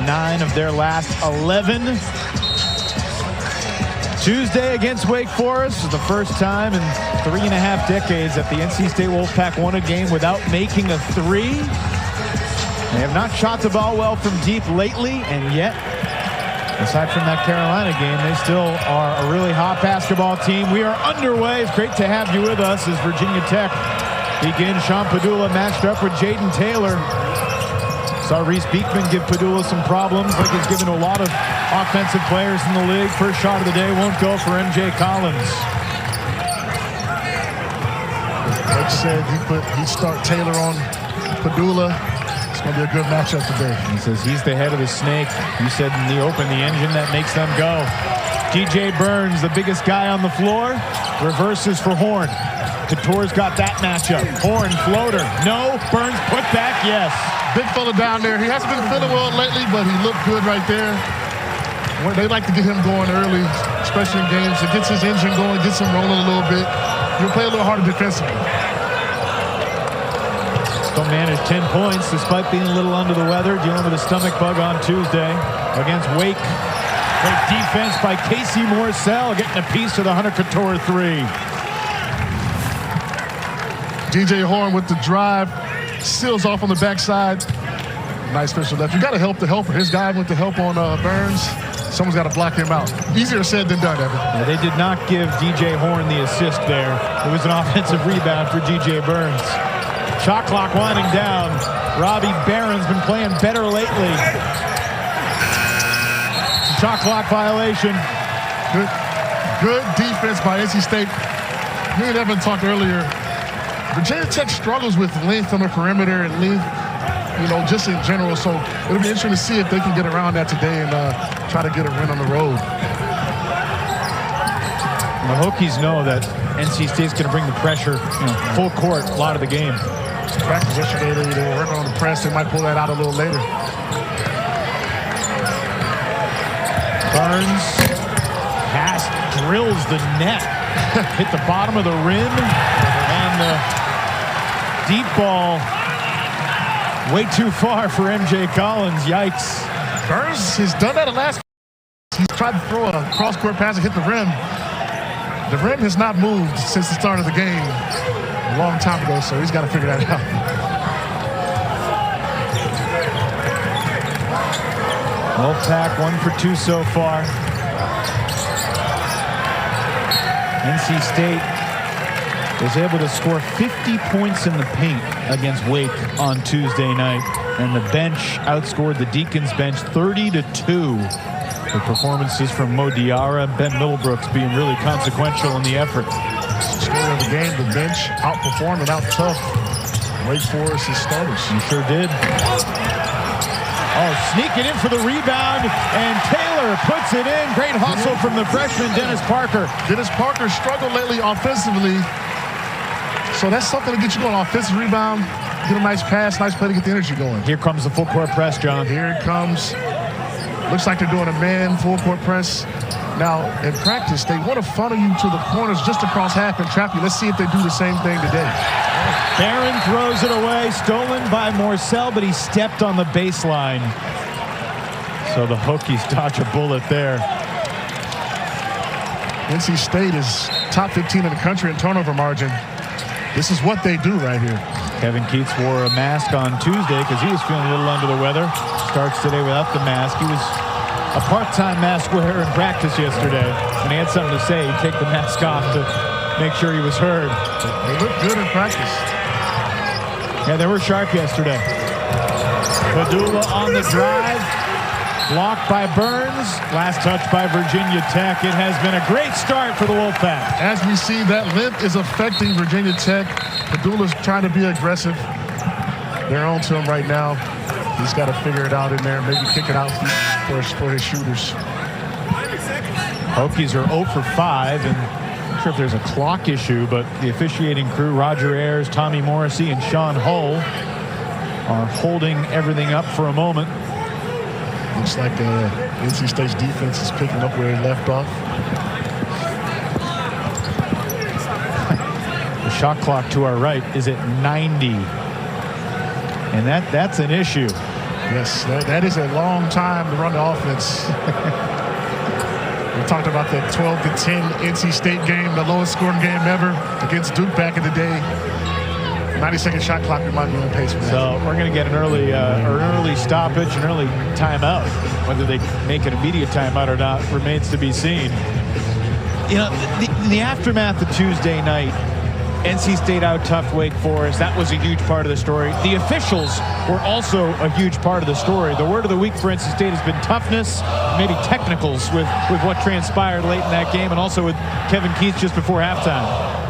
9 of their last 11. Tuesday against Wake Forest is the first time in 3.5 decades that the NC State Wolfpack won a game without making a three. They have not shot the ball well from deep lately, and yet, aside from that Carolina game, they still are a really hot basketball team. We are underway. It's great to have you with us as Virginia Tech begins. Sean Padula matched up with Jaden Taylor. Saw Reese Beekman give Padula some problems, like he's given a lot of offensive players in the league. First shot of the day won't go for MJ Collins. Coach said he'd start Taylor on Padula. It's going to be a good matchup today. He says he's the head of the snake. You said in the open, the engine that makes them go. DJ Burns, the biggest guy on the floor, reverses for Horne. Cattoor's got that matchup. Horne, floater. No. Burns, put back. Yes. Big fella down there. He hasn't been feeling well lately, but he looked good right there. They like to get him going early, especially in games. It gets his engine going, gets him rolling a little bit. He'll play a little harder defensively. Still managed 10 points despite being a little under the weather, dealing with a stomach bug on Tuesday against Wake. Great defense by Casey Morsell, getting a piece of the Hunter Cattoor three. DJ Horne with the drive, seals off on the backside. Nice special left. You got to help the helper. His guy went to help on Burns. Someone's got to block him out. Easier said than done, Evan. Yeah, they did not give DJ Horne the assist there. It was an offensive rebound for DJ Burns. Shot clock winding down. Robbie Barron's been playing better lately. Shot clock violation. Good defense by NC State. Me and Evan talked earlier. Virginia Tech struggles with length on the perimeter and length, you know, just in general. So it'll be interesting to see if they can get around that today and try to get a win on the road. The Hokies know that NC State's going to bring the pressure, full court a lot of the game. Practice yesterday, they were working on the press. They might pull that out a little later. Burns pass, drills the net, hit the bottom of the rim, and the deep ball way too far for MJ Collins. Yikes. Burns has done that the last. He's tried to throw a cross-court pass and hit the rim. The rim has not moved since the start of the game a long time ago, so he's got to figure that out. Wolfpack 1 for 2 so far. NC State was able to score 50 points in the paint against Wake on Tuesday night, and the bench outscored the Deacons bench 30-2. The performances from Mo Diarra and Ben Middlebrooks being really consequential in the effort. Story of the game, the bench outperformed and out tough Wake Forest's starters. You sure did. Oh, sneaking in for the rebound, and Taylor puts it in. Great hustle from the freshman, Dennis Parker. Dennis Parker struggled lately offensively, so that's something to get you going. Offensive rebound, get a nice pass, nice play to get the energy going. Here comes the full court press, John. Here it comes. Looks like they're doing a man full court press. Now, in practice, they want to funnel you to the corners just across half and trap you. Let's see if they do the same thing today. Barron throws it away, stolen by Morsell, but he stepped on the baseline. So the Hokies dodge a bullet there. NC State is top 15 in the country in turnover margin. This is what they do right here. Kevin Keats wore a mask on Tuesday because he was feeling a little under the weather. Starts today without the mask. He was a part-time mask wearer in practice yesterday. When he had something to say, he'd take the mask off to make sure he was heard. They looked good in practice. Yeah, they were sharp yesterday. Padula on the drive. Blocked by Burns. Last touch by Virginia Tech. It has been a great start for the Wolfpack. As we see, that length is affecting Virginia Tech. Padula's trying to be aggressive. They're on to him right now. He's got to figure it out in there. Maybe kick it out for his shooters. Hokies are 0 for 5, and I'm not sure if there's a clock issue, but the officiating crew, Roger Ayers, Tommy Morrissey, and Sean Hull, are holding everything up for a moment. Looks like NC State's defense is picking up where it left off. The shot clock to our right is at 90. And that's an issue. Yes, that is a long time to run the offense. We talked about the 12-10 NC State game, the lowest scoring game ever against Duke back in the day. 90-second shot clock, we might be on pace for that. So we're going to get an early stoppage, an early timeout. Whether they make an immediate timeout or not remains to be seen. You know, in the aftermath of Tuesday night, NC State out-toughed Wake Forest. That was a huge part of the story. The officials were also a huge part of the story. The word of the week for NC State has been toughness, maybe technicals with what transpired late in that game, and also with Kevin Keith just before halftime.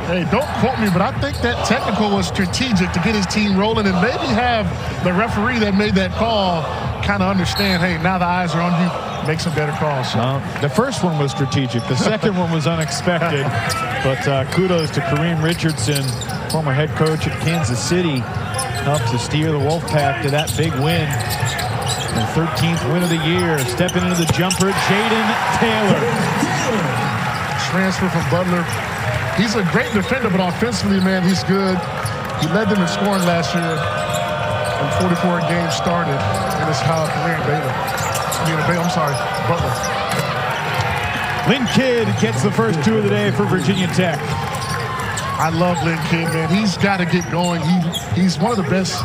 Hey, don't quote me, but I think that technical was strategic to get his team rolling and maybe have the referee that made that call kind of understand, hey, now the eyes are on you, make some better calls. The first one was strategic. The second one was unexpected. But kudos to Kareem Richardson, former head coach at Kansas City, helped to steer the Wolfpack to that big win. The 13th win of the year. Stepping into the jumper, Jaden Taylor. Transfer from Butler. He's a great defender, but offensively, man, he's good. He led them in scoring last year when 44 games started in his career in Butler. Lynn Kidd gets the first two of the day for Virginia Tech. I love Lynn Kidd, man. He's got to get going. He's one of the best,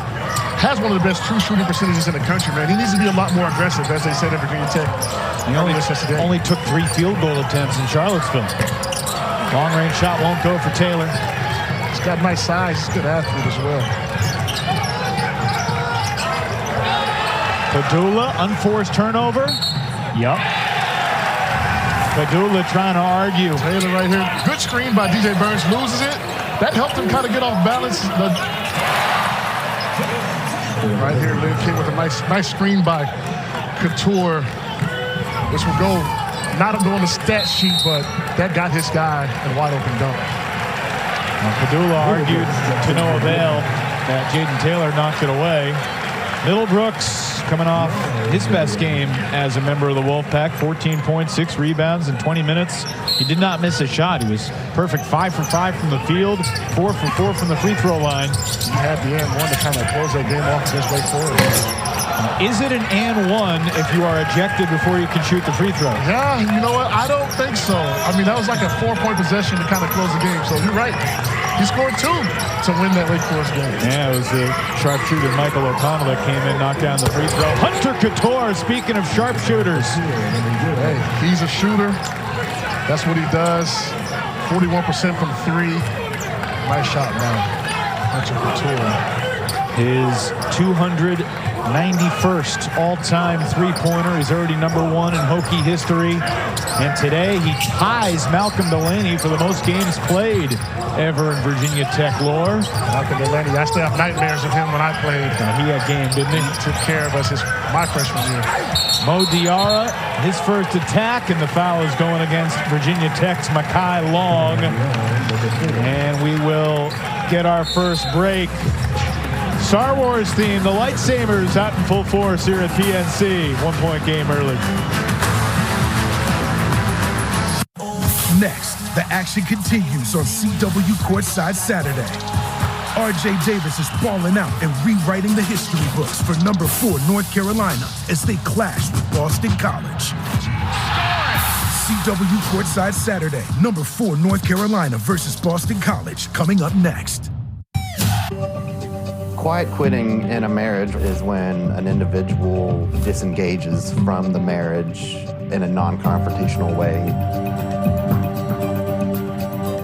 has one of the best true shooting percentages in the country, man. He needs to be a lot more aggressive, as they said at Virginia Tech. He only took 3 field goal attempts in Charlottesville. Long-range shot won't go for Taylor. He's got nice size. He's a good athlete as well. Padula, unforced turnover. Yup. Padula trying to argue. Taylor right here. Good screen by DJ Burns. Loses it. That helped him kind of get off balance. Right here, Lynn King with a nice screen by Cattoor, which will go, not on the stat sheet, but that got his guy a wide open dunk. Padula argued to no avail that Jaden Taylor knocked it away. Middlebrooks coming off his best game as a member of the Wolfpack, 14 points, 6 rebounds in 20 minutes. He did not miss a shot. He was perfect 5 for 5 from the field, 4 for 4 from the free throw line. He had the and one to kind of close that game off against Wake Forest. Is it an and one if you are ejected before you can shoot the free throw? Yeah, you know what? I don't think so. I mean, that was like a 4-point possession to kind of close the game. So you're right. He scored 2 to win that Wake Forest game. Yeah, it was the sharpshooter Michael O'Connell that came in, knocked down the free throw. Hunter Cattoor, speaking of sharpshooters. Hey, he's a shooter. That's what he does. 41% from 3. Nice shot now. Hunter Cattoor. His 291st all-time three-pointer. He's already #1 in Hokie history. And today he ties Malcolm Delaney for the most games played ever in Virginia Tech lore. Malcolm Delaney, I still have nightmares of him when I played. He had game, didn't he? He took care of us my freshman year. Mo Diarra, his first attack, and the foul is going against Virginia Tech's Mekhi Long. And we will get our first break. Star Wars theme, the lightsabers out in full force here at PNC. 1-point game early. Next, the action continues on CW Courtside Saturday. RJ Davis is balling out and rewriting the history books for #4 North Carolina as they clash with Boston College. CW Courtside Saturday, #4 North Carolina versus Boston College, coming up next. Quiet quitting in a marriage is when an individual disengages from the marriage in a non-confrontational way.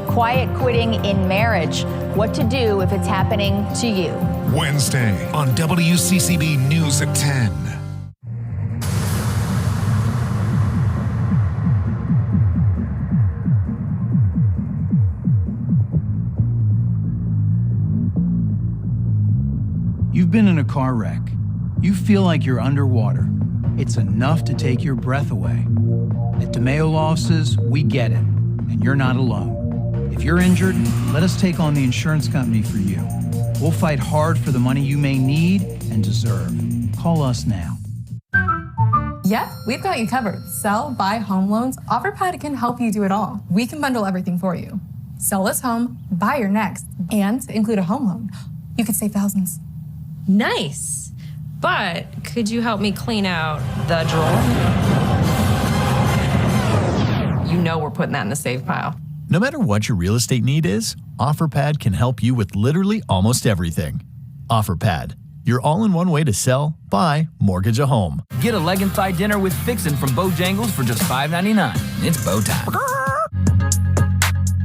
Quiet quitting in marriage. What to do if it's happening to you. Wednesday on WCCB News at 10. You've been in a car wreck. You feel like you're underwater. It's enough to take your breath away. At DeMeo Law Offices, we get it, and you're not alone. If you're injured, let us take on the insurance company for you. We'll fight hard for the money you may need and deserve. Call us now. Yep, we've got you covered. Sell, buy home loans. OfferPad can help you do it all. We can bundle everything for you. Sell this home, buy your next, and include a home loan. You could save thousands. Nice. but could you help me clean out the drawer? You know we're putting that in the save pile. No matter what your real estate need is, OfferPad can help you with literally almost everything. OfferPad, your all-in-one way to sell, buy, mortgage a home. Get a leg and thigh dinner with Fixin' from Bojangles for just $5.99. It's bow time.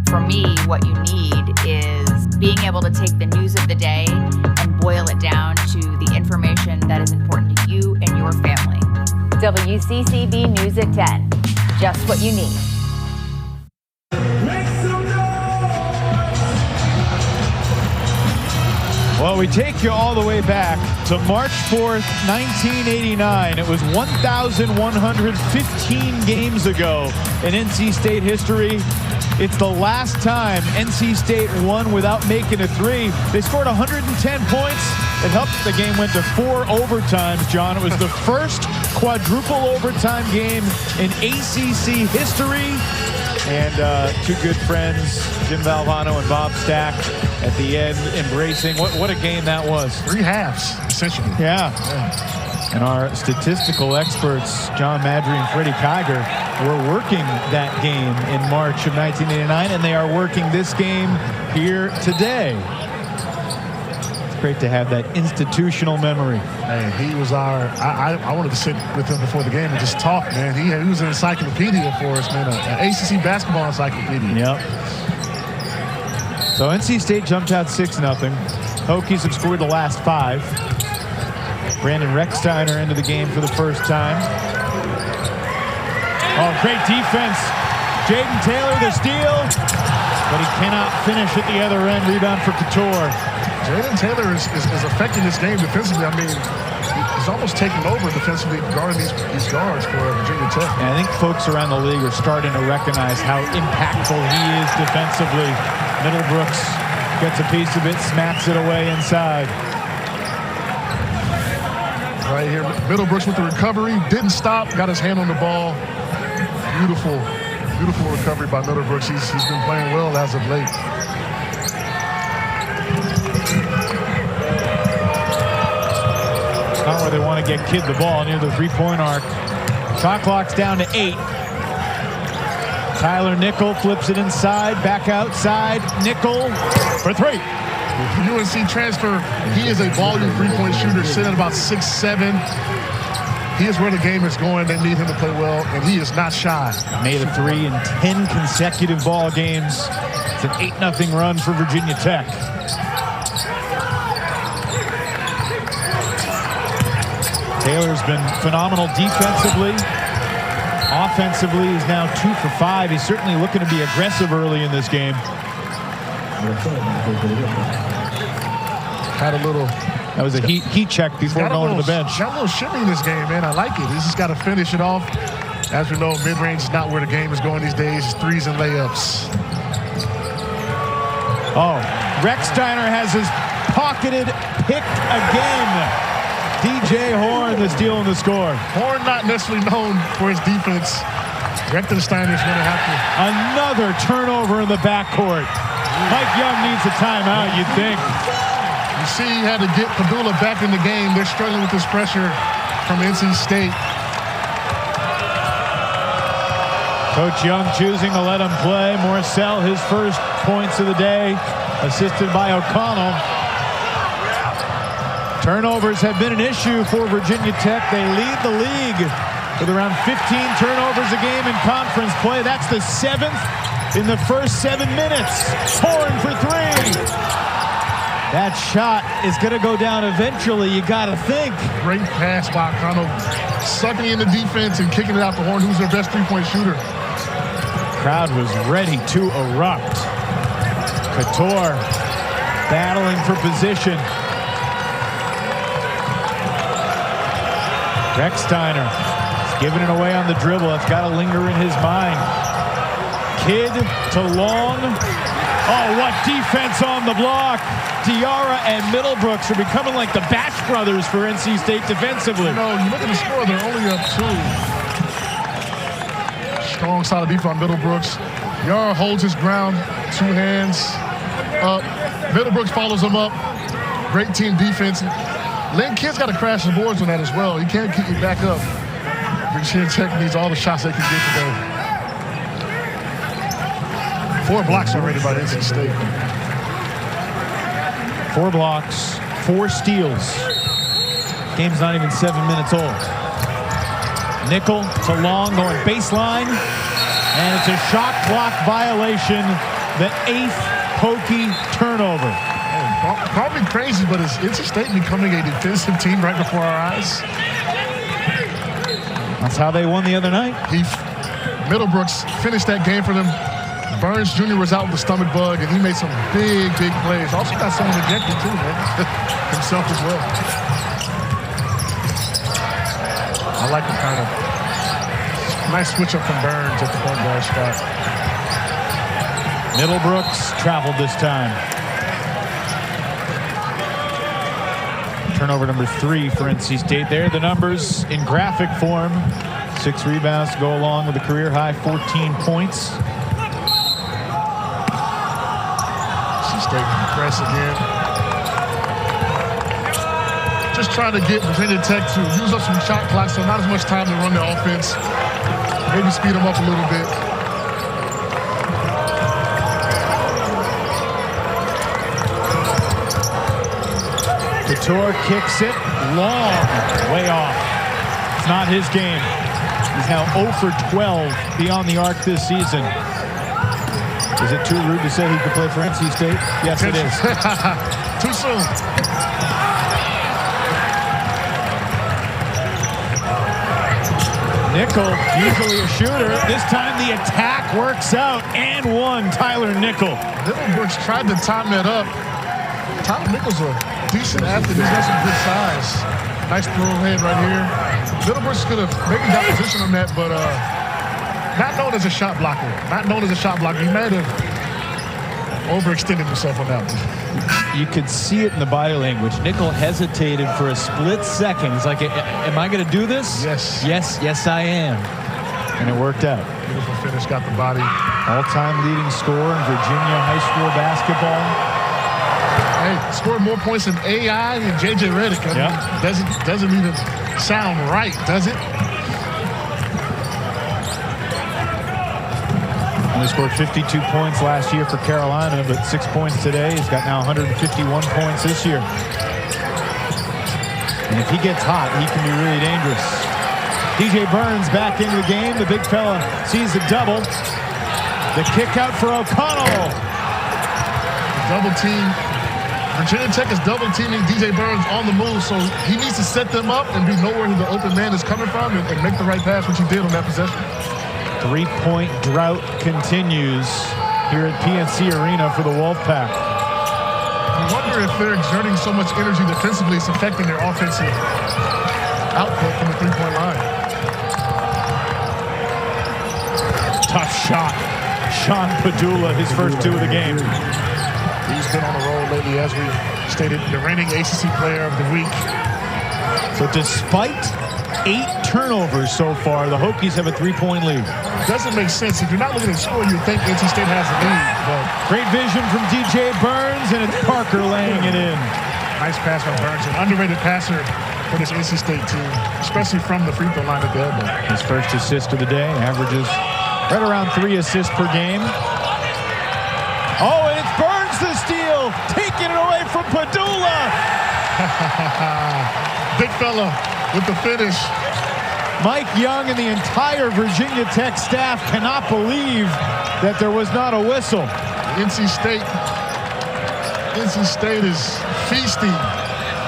For me, what you need is being able to take the news of the day and boil it down to the information that is important to you and your family. WCCB News at 10. Just what you need. Well, we take you all the way back to March 4th, 1989. It was 1,115 games ago in NC State history. It's the last time NC State won without making a three. They scored 110 points. It helped the game went to 4 overtimes, John. It was the first quadruple overtime game in ACC history. And two good friends, Jim Valvano and Bob Stack, at the end embracing. What a game that was. 3 halves, essentially. Yeah. And our statistical experts, John Madry and Freddie Kiger, were working that game in March of 1989, and they are working this game here today. It's great to have that institutional memory. Man, he was I wanted to sit with him before the game and just talk, man. He was an encyclopedia for us, man, an ACC basketball encyclopedia. Yep. So NC State jumped out 6-0. Hokies have scored the last 5. Brandon Rechsteiner into the game for the first time. Oh, great defense. Jaden Taylor, the steal, but he cannot finish at the other end. Rebound for Cattoor. Jaden Taylor is affecting this game defensively. I mean, he's almost taking over defensively, guarding these guards for Virginia Tech. And I think folks around the league are starting to recognize how impactful he is defensively. Middlebrooks gets a piece of it, smacks it away inside. Right here, Middlebrooks with the recovery, didn't stop, got his hand on the ball. Beautiful, beautiful recovery by Middlebrooks. He's been playing well as of late. It's not where they want to get Kidd the ball, near the three-point arc. Shot clock's down to 8. Tyler Nickel flips it inside, back outside. Nickel for 3. UNC transfer, he is a volume three-point shooter, sitting at about 6'7". He is where the game is going. They need him to play well, and he is not shy. Made a 3 in 10 consecutive ball games. It's an 8-0 run for Virginia Tech. Taylor's been phenomenal defensively. Offensively, he's now 2 for 5. He's certainly looking to be aggressive early in this game. Had a little. That was a heat check before going to the bench. Got a little shimmy in this game, man. I like it. He's just got to finish it off. As we know, mid-range is not where the game is going these days. It's threes and layups. Oh, Rechsteiner has his pocketed pick again. DJ Horne, the steal and the score. Horne not necessarily known for his defense. Rechsteiner's going to have to. Another turnover in the backcourt. Mike Young needs a timeout, you'd think. You see, he had to get Padula back in the game. They're struggling with this pressure from NC State. Coach Young choosing to let him play. Morsell, his first points of the day, assisted by O'Connell. Turnovers have been an issue for Virginia Tech. They lead the league with around 15 turnovers a game in conference play. That's the 7th in the first 7 minutes. Horne for 3. That shot is going to go down eventually, you got to think. Great pass by O'Connell, sucking in the defense and kicking it out to Horne, who's their best three-point shooter. Crowd was ready to erupt. Cattoor battling for position. Rechsteiner is giving it away on the dribble. It's got to linger in his mind. Kidd to Long. Oh, what defense on the block. Diarra and Middlebrooks are becoming like the Bash brothers for NC State defensively. No, you look at the score, they're only up 2. Strong solid defense on Middlebrooks. Diarra holds his ground, 2 hands up. Middlebrooks follows him up. Great team defense. Lane Kidd's got to crash the boards on that as well. He can't keep you back up. Virginia Tech needs all the shots they can get today. 4 blocks already by NC State. 4 blocks, 4 steals. Game's not even 7 minutes old. Nickel to Long going baseline. And it's a shot clock violation. The 8th Hokie turnover. Probably crazy, but is NC State becoming a defensive team right before our eyes? That's how they won the other night. Middlebrooks finished that game for them. Burns Jr. was out with the stomach bug, and he made some big plays. Also got someone ejected too, man. Himself as well. I like the kind of nice switch up from Burns at the point guard spot. Middlebrooks traveled this time. Turnover number 3 for NC State. There, the numbers in graphic form. 6 rebounds to go along with a career high 14 points. NC State press again. Just trying to get Virginia Tech to use up some shot clock, so not as much time to run the offense. Maybe speed them up a little bit. Cattoor kicks it long, way off. It's not his game. He's now 0 for 12 beyond the arc this season. Is it too rude to say he could play for NC State? Yes, it is. Too soon. Nickel, usually a shooter. This time the attack works out. And 1, Tyler Nickel. Middlebrooks tried to time that up. Tyler Nickel's a decent athlete. He's got some good size. Nice throw ahead right here. Middlebrooks could have maybe got position on that, but not known as a shot blocker. He might have overextended himself on that one. You could see it in the body language. Nickel hesitated for a split second. He's like, am I going to do this? Yes. Yes, I am. And it worked out. Beautiful finish, got the body. All-time leading scorer in Virginia high school basketball. Hey, scored more points than AI and JJ Redick. Doesn't even sound right, does it? Only scored 52 points last year for Carolina, but 6 points today. He's got now 151 points this year. And if he gets hot, he can be really dangerous. DJ Burns back into the game. The big fella sees the double. The kick out for O'Connell. Double team. Virginia Tech is double teaming DJ Burns on the move, so he needs to set them up and be nowhere where the open man is coming from and make the right pass, which he did on that possession. 3-point drought continues here at PNC Arena for the Wolfpack. I wonder if they're exerting so much energy defensively, it's affecting their offensive output from the 3-point line. Tough shot. Sean Padula, his first 2 of the game. He's been on the roll lately, as we stated, the reigning ACC player of the week. So despite 8 turnovers so far, the Hokies have a 3-point lead. Doesn't make sense. If you're not looking at score, you'd think NC State has the lead. But great vision from DJ Burns, and it's Parker laying it in. Nice pass from Burns, an underrated passer for this NC State team, especially from the free throw line at the elbow. His first assist of the day, averages right around 3 assists per game. Oh, and it's Burns the steal, taking it away from Padula. Big fella with the finish. Mike Young and the entire Virginia Tech staff cannot believe that there was not a whistle. NC State is feasting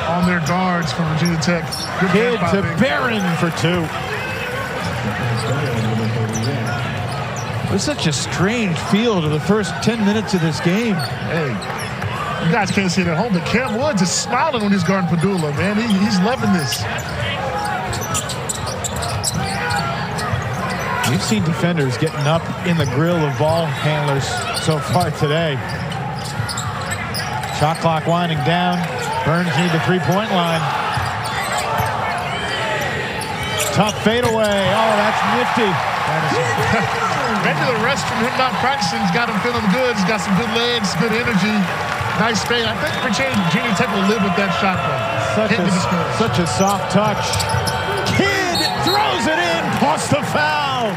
on their guards from Virginia Tech. Good Kid to Barron for 2. It was such a strange feel to the first 10 minutes of this game. Hey, you guys can't see it at home, but Cam Woods is smiling when he's guarding Padula, man. He's loving this. We've seen defenders getting up in the grill of ball handlers so far today. Shot clock winding down. Burns near the 3-point line. Tough fadeaway. Oh, that's nifty. Maybe the rest from him not practicing has got him feeling good. He's got some good legs, good energy. Nice fade. I think Virginia Tech will live with that shot, though. Such a soft touch. Kidd throws it in, plus the foul.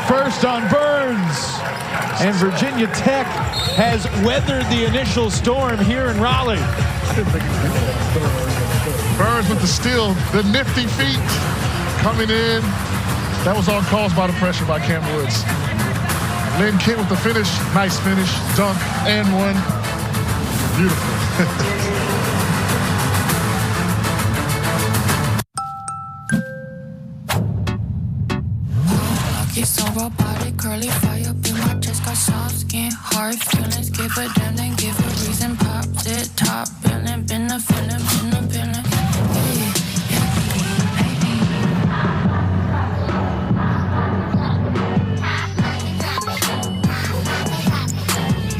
First on Burns. And Virginia Tech has weathered the initial storm here in Raleigh. Burns with the steal, the nifty feet coming in. That was all caused by the pressure by Cam Woods. Lynn Kent with the finish, nice finish, dunk, and one. Beautiful. So robotic, curly fire up in my chest, got soft skin, hard feelings, give a damn, then give a reason, pops it, top billing, been a feeling,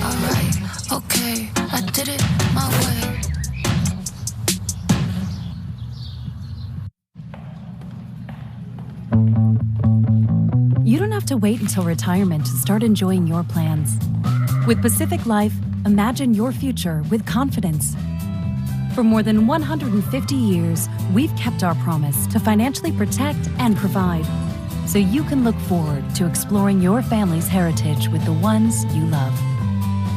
Alright, okay, I did it my way. You don't have to wait until retirement to start enjoying your plans. With Pacific Life, imagine your future with confidence. For more than 150 years, we've kept our promise to financially protect and provide, so you can look forward to exploring your family's heritage with the ones you love.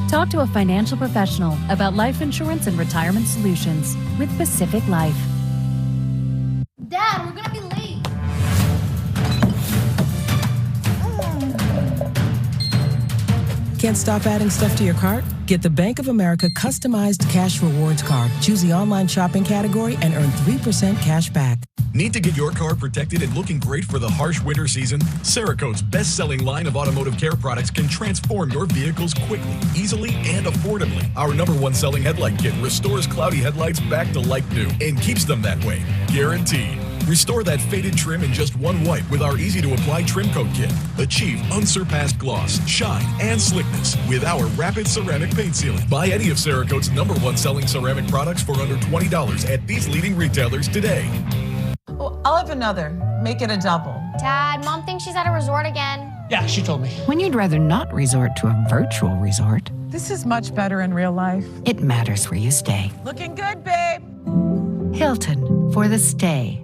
Talk to a financial professional about life insurance and retirement solutions with Pacific Life. Dad, we're gonna be late. Can't stop adding stuff to your cart? Get the Bank of America customized cash rewards card. Choose the online shopping category and earn 3% cash back. Need to get your car protected and looking great for the harsh winter season? Cerakote's best-selling line of automotive care products can transform your vehicles quickly, easily, and affordably. Our #1 selling headlight kit restores cloudy headlights back to like new and keeps them that way, guaranteed. Restore that faded trim in just one wipe with our easy-to-apply trim coat kit. Achieve unsurpassed gloss, shine, and slickness with our rapid ceramic paint sealing. Buy any of Cerakote's #1 selling ceramic products for under $20 at these leading retailers today. Oh, I'll have another. Make it a double. Dad, Mom thinks she's at a resort again. Yeah, she told me. When you'd rather not resort to a virtual resort. This is much better in real life. It matters where you stay. Looking good, babe. Hilton for the stay.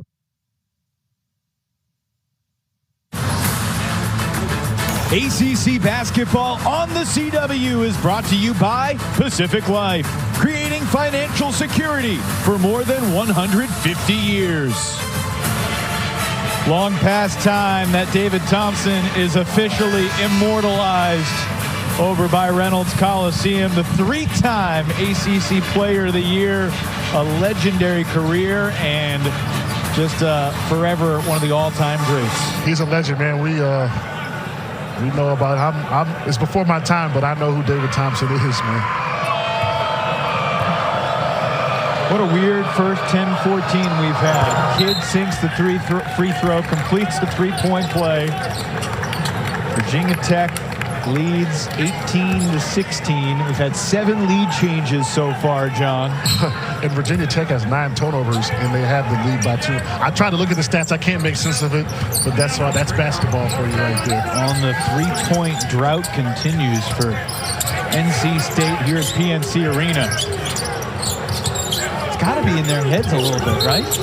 ACC basketball on the CW is brought to you by Pacific Life, creating financial security for more than 150 years. Long past time that David Thompson is officially immortalized over by Reynolds Coliseum, the 3-time ACC Player of the Year, a legendary career, and just forever one of the all-time greats. He's a legend, man. We know about him. It's before my time, but I know who David Thompson is, man. What a weird first 10-14 we've had. Kidd sinks the free throw, completes the three-point play. Virginia Tech leads 18-16. We've had 7 lead changes so far, John. And Virginia Tech has 9 turnovers, and they have the lead by 2. I try to look at the stats. I can't make sense of it, but that's basketball for you right there. On the three-point drought continues for NC State here at PNC Arena. It's got to be in their heads a little bit, right? It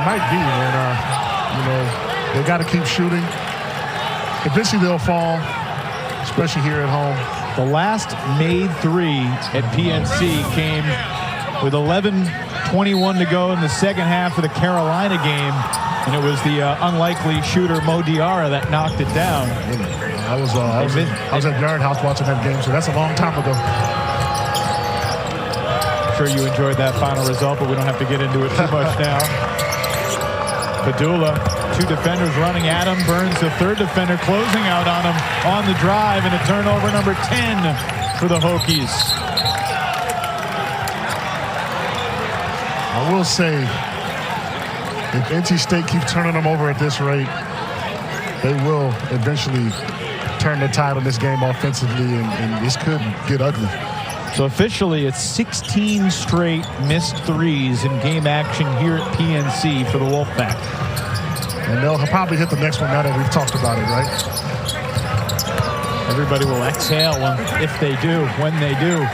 might be, man. They got to keep shooting. Eventually they'll fall, especially here at home. The last made 3 at PNC came with 11:21 to go in the second half of the Carolina game, and it was the unlikely shooter Mo Diarra that knocked it down. I was at Yard House watching that game, so that's a long time ago. I'm sure you enjoyed that final result, but we don't have to get into it too much now. Padula, 2 defenders running at him. Burns, the 3rd defender, closing out on him on the drive, and a turnover number 10 for the Hokies. I will say, if NC State keeps turning them over at this rate, they will eventually turn the tide on this game offensively, and this could get ugly. So officially, it's 16 straight missed threes in game action here at PNC for the Wolfpack. And they'll probably hit the next one now that we've talked about it, right? Everybody will exhale if they do, when they do.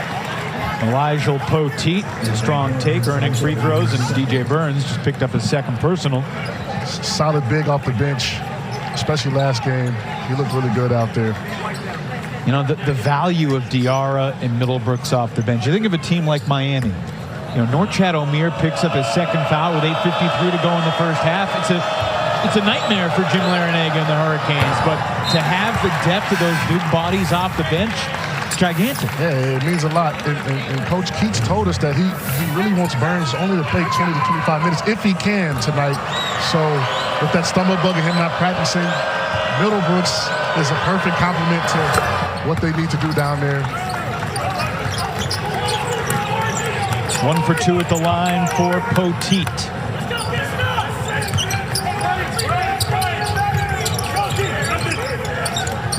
Elijah Poteet, a strong take, earning free throws, and DJ Burns just picked up his second personal. Solid big off the bench, especially last game. He looked really good out there. You know, the value of Diarra and Middlebrooks off the bench. You think of a team like Miami. You know, Norchad Omier picks up his second foul with 8:53 to go in the first half. It's a nightmare for Jim Larinaga and the Hurricanes, but to have the depth of those big bodies off the bench, it's gigantic. Yeah, it means a lot. And Coach Keats told us that he really wants Burns only to play 20 to 25 minutes if he can tonight. So with that stomach bug and him not practicing, Middlebrooks is a perfect complement to what they need to do down there. 1 for 2 at the line for Poteet.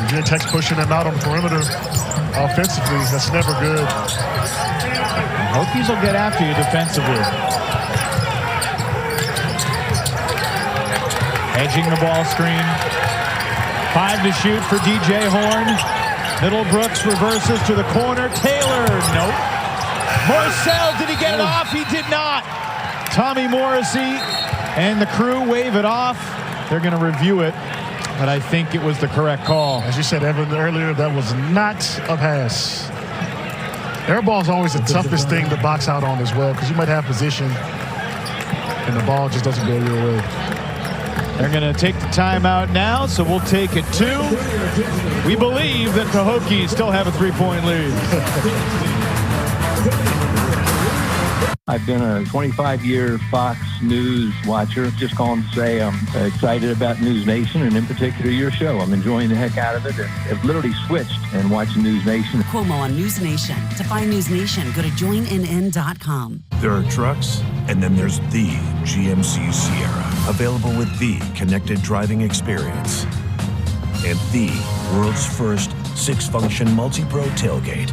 Virginia Tech's pushing him out on the perimeter offensively. That's never good. Hokies will get after you defensively. Edging the ball screen. 5 to shoot for DJ Horne. Middlebrooks reverses to the corner. Taylor, nope. Morsell, did he get it off? He did not. Tommy Morrissey and the crew wave it off. They're going to review it, but I think it was the correct call. As you said, Evan, earlier, that was not a pass. Air ball is always the toughest thing to box out on as well, because you might have position and the ball just doesn't go your way. They're going to take the timeout now, so we'll take it 2. We believe that the Hokies still have a 3-point lead. I've been a 25-year Fox News watcher. Just calling to say I'm excited about News Nation and in particular your show. I'm enjoying the heck out of it and have literally switched and watched News Nation. Cuomo on News Nation. To find News Nation, go to joinnn.com. There are trucks, and then there's the GMC Sierra. Available with the connected driving experience and the world's first 6-function multi-pro tailgate.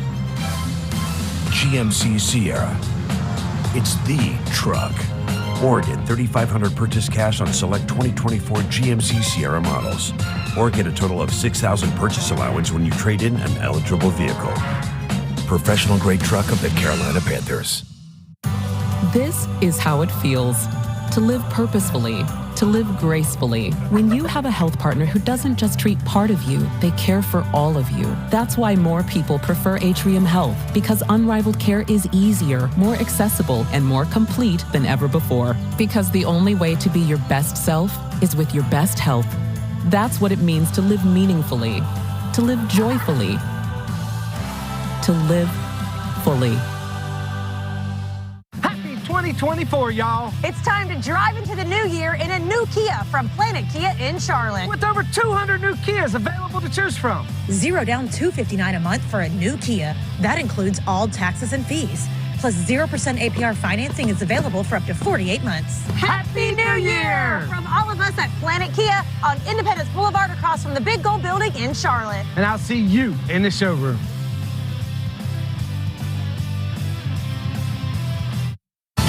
GMC Sierra. It's the truck. Or get $3,500 purchase cash on select 2024 GMC Sierra models. Or get a total of $6,000 purchase allowance when you trade in an eligible vehicle. Professional grade truck of the Carolina Panthers. This is how it feels to live purposefully, to live gracefully. When you have a health partner who doesn't just treat part of you, they care for all of you. That's why more people prefer Atrium Health, because unrivaled care is easier, more accessible, and more complete than ever before. Because the only way to be your best self is with your best health. That's what it means to live meaningfully, to live joyfully, to live fully. 2024, y'all. It's time to drive into the new year in a new Kia from Planet Kia in Charlotte. With over 200 new Kias available to choose from. 0 down, $259 a month for a new Kia. That includes all taxes and fees. Plus 0% APR financing is available for up to 48 months. Happy New Year! From all of us at Planet Kia on Independence Boulevard across from the Big Gold Building in Charlotte. And I'll see you in the showroom.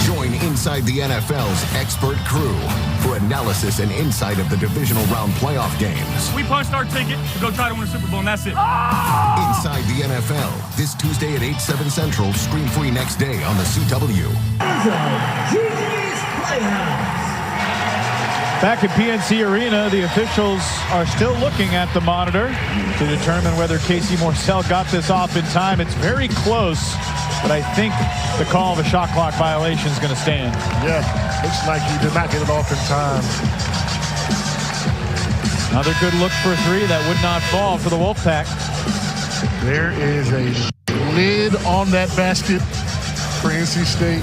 Join Inside the NFL's expert crew for analysis and insight of the divisional round playoff games. We punched our ticket to go try to win a Super Bowl, and that's it. Inside the NFL, this Tuesday at 8, 7 Central, stream free next day on the CW. Back at PNC Arena, the officials are still looking at the monitor to determine whether Casey Morsell got this off in time. It's very close, but I think the call of a shot clock violation is going to stand. Yeah, looks like he did not get it off in time. Another good look for 3 that would not fall for the Wolfpack. There is a lid on that basket for NC State.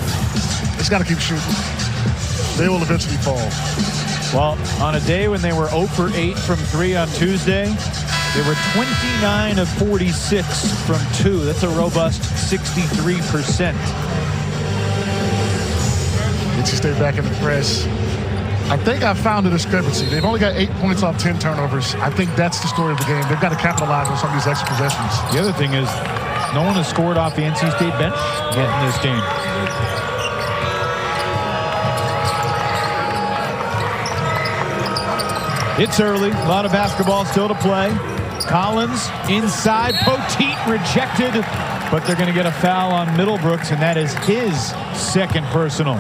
It's got to keep shooting. They will eventually fall. Well, on a day when they were 0 for 8 from 3 on Tuesday, they were 29 of 46 from 2. That's a robust 63%. NC State back in the press. I think I found a discrepancy. They've only got 8 points off 10 turnovers. I think that's the story of the game. They've got to capitalize on some of these extra possessions. The other thing is, no one has scored off the NC State bench yet in this game. It's early. A lot of basketball still to play. Collins inside. Poteet rejected but they're going to get a foul on Middlebrooks, and that is his second personal.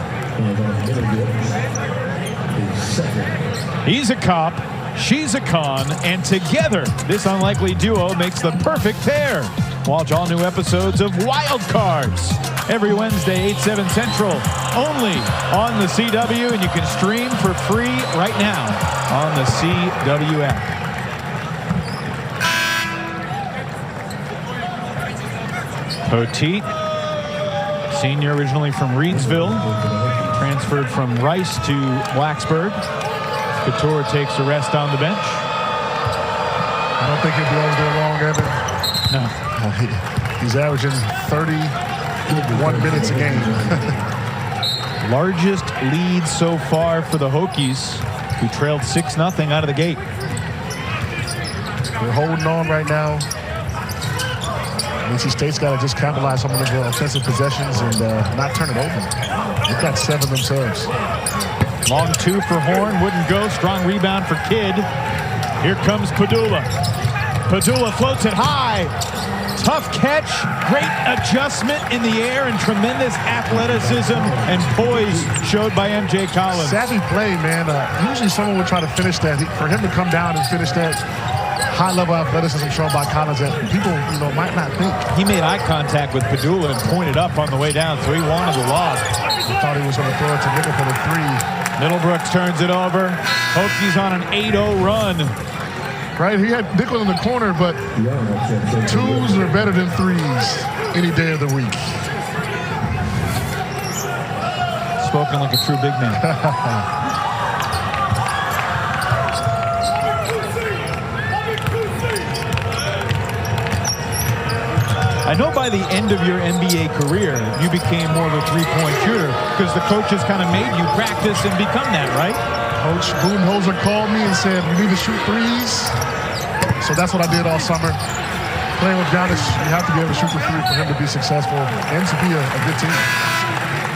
He's a cop, she's a con, and together, this unlikely duo makes the perfect pair. Watch all new episodes of Wild Cards every Wednesday, 8, 7 Central, only on the CW, and you can stream for free right now on the CW app. Poteet, senior originally from Reedsville, transferred from Rice to Blacksburg. Cattoor takes a rest on the bench. I don't think he'll be over there long, Evan. No. He's averaging 31 minutes a game. Largest lead so far for the Hokies, who trailed 6-0 out of the gate. They're holding on right now. NC State's got to just capitalize on some of the offensive possessions and not turn it over. They've got 7 themselves. Long 2 for Horne, wouldn't go. Strong rebound for Kidd. Here comes Padula. Padula floats it high. Tough catch, great adjustment in the air, and tremendous athleticism and poise showed by MJ Collins. Savvy play, man. Usually someone would try to finish that. For him to come down and finish that, high-level athleticism shown by Collins that people, might not think. He made eye contact with Padula and pointed up on the way down, so he wanted the lob. He thought he was going to throw it to Nickel for the 3. Middlebrooks turns it over. Hokies on an 8-0 run. Right, he had Nickel in the corner, but 2s are better than 3s any day of the week. Spoken like a true big man. I know by the end of your NBA career, you became more of a three-point shooter because the coaches kind of made you practice and become that, right? Coach Boomhoser called me and said, you need to shoot 3s. So that's what I did all summer. Playing with Giannis, you have to be able to shoot the 3 for him to be successful and to be a good team.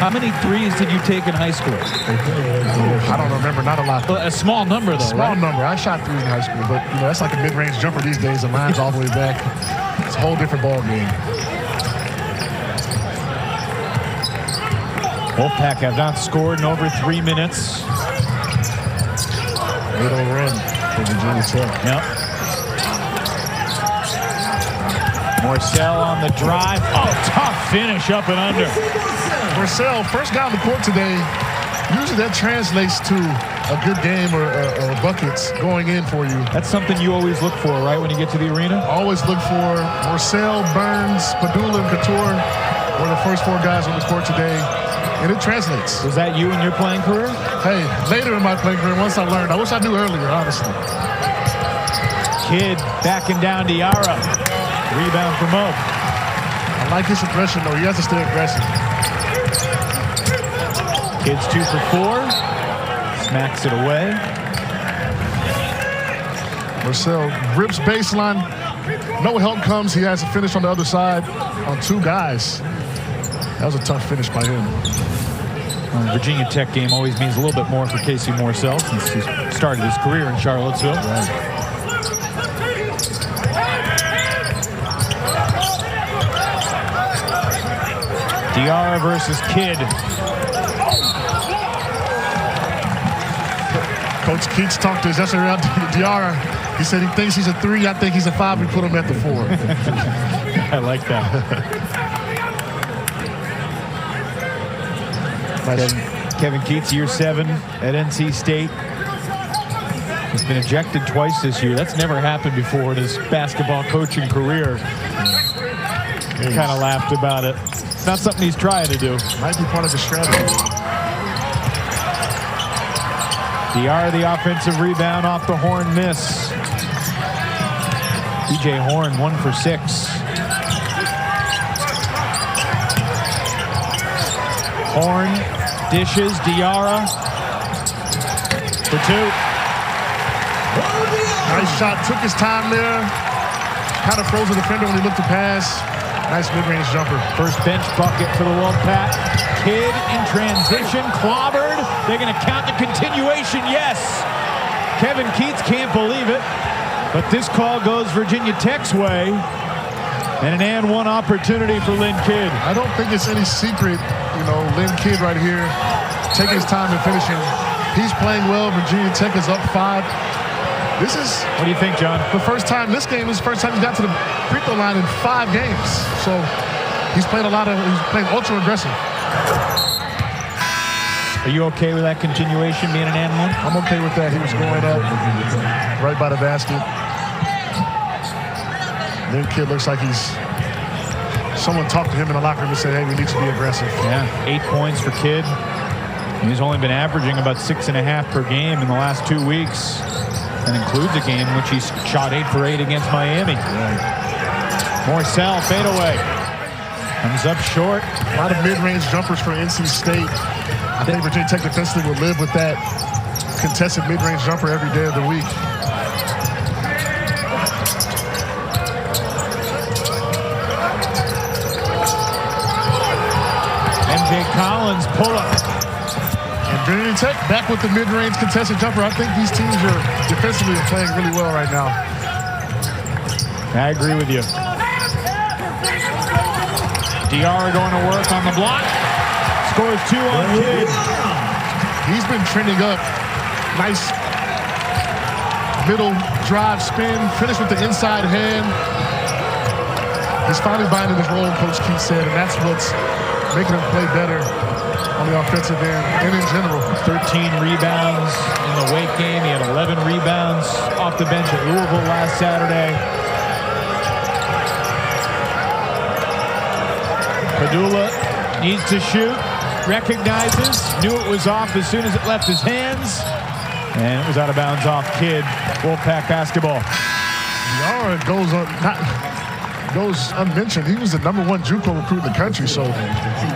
How many 3s did you take in high school? I don't remember, not a lot. Well, a small number, though, Small number. I shot 3s in high school, but that's like a mid-range jumper these days. The line's all the way back. It's a whole different ball game. Wolfpack have not scored in over 3 minutes. 8-0 run for Virginia Tech. Yep. Morsell on the drive. Oh, tough finish up and under. Morsell, first guy on the court today. Usually that translates to a good game or buckets going in for you. That's something you always look for, right, when you get to the arena? Always look for Morsell, Burns, Padula, and Cattoor were the first 4 guys on the court today. And it translates. Was that you in your playing career? Hey, later in my playing career, once I learned. I wish I knew earlier, honestly. Kidd backing down Diarra. Rebound for Mo. I like his aggression, though. He has to stay aggressive. Kidd's 2 for 4. Smacks it away. Morsell rips baseline. No help comes. He has to finish on the other side on 2 guys. That was a tough finish by him. Well, the Virginia Tech game always means a little bit more for Casey Morsell since he started his career in Charlottesville. Right. Diarra versus Kidd. Coach Keats talked to us yesterday about Diarra. He said he thinks he's a 3. I think he's a 5. We put him at the 4. I like that. Kevin Keats, year 7 at NC State. He's been ejected twice this year. That's never happened before in his basketball coaching career. He kind of laughed about it. It's not something he's trying to do. Might be part of the strategy. Diarra, the offensive rebound off the Horne miss. DJ Horne, 1 for 6. Horne dishes. Diarra for 2. Nice shot. Took his time there. Kind of froze the defender when he looked to pass. Nice mid-range jumper. First bench bucket for the Wolfpack. Kidd in transition, clobbered. They're going to count the continuation. Yes. Kevin Keats can't believe it. But this call goes Virginia Tech's way. And an and one opportunity for Lynn Kidd. I don't think it's any secret, Lynn Kidd right here, taking his time and finishing. He's playing well. Virginia Tech is up 5. This is... What do you think, John? The first time, this game is the first time he got to the free throw line in 5 games. So he's playing he's playing ultra aggressive. Are you okay with that continuation being an and one? I'm okay with that. He was going up right by the basket. Lynn Kidd looks like someone talked to him in the locker room and said, hey, we need to be aggressive. Yeah, 8 points for Kidd. He's only been averaging about 6.5 per game in the last 2 weeks. That includes a game in which he shot 8 for 8 against Miami. Morsell, fadeaway. Comes up short. A lot of mid-range jumpers for NC State. I think Virginia Tech defensively will live with that contested mid-range jumper every day of the week. MJ Collins pull up. And Virginia Tech back with the mid-range contested jumper. I think these teams are defensively playing really well right now. I agree with you. Diarra going to work on the block. Scores 2 on Kidd. He's been trending up. Nice middle drive spin. Finish with the inside hand. He's finally buying in his role, Coach Keith said, and that's what's making him play better on the offensive end and in general. 13 rebounds in the Wake game. He had 11 rebounds off the bench at Louisville last Saturday. Padula needs to shoot. Recognizes, knew it was off as soon as it left his hands, and it was out of bounds off Kidd. Wolfpack basketball. Diarra goes unmentioned. He was the #1 JUCO recruit in the country, so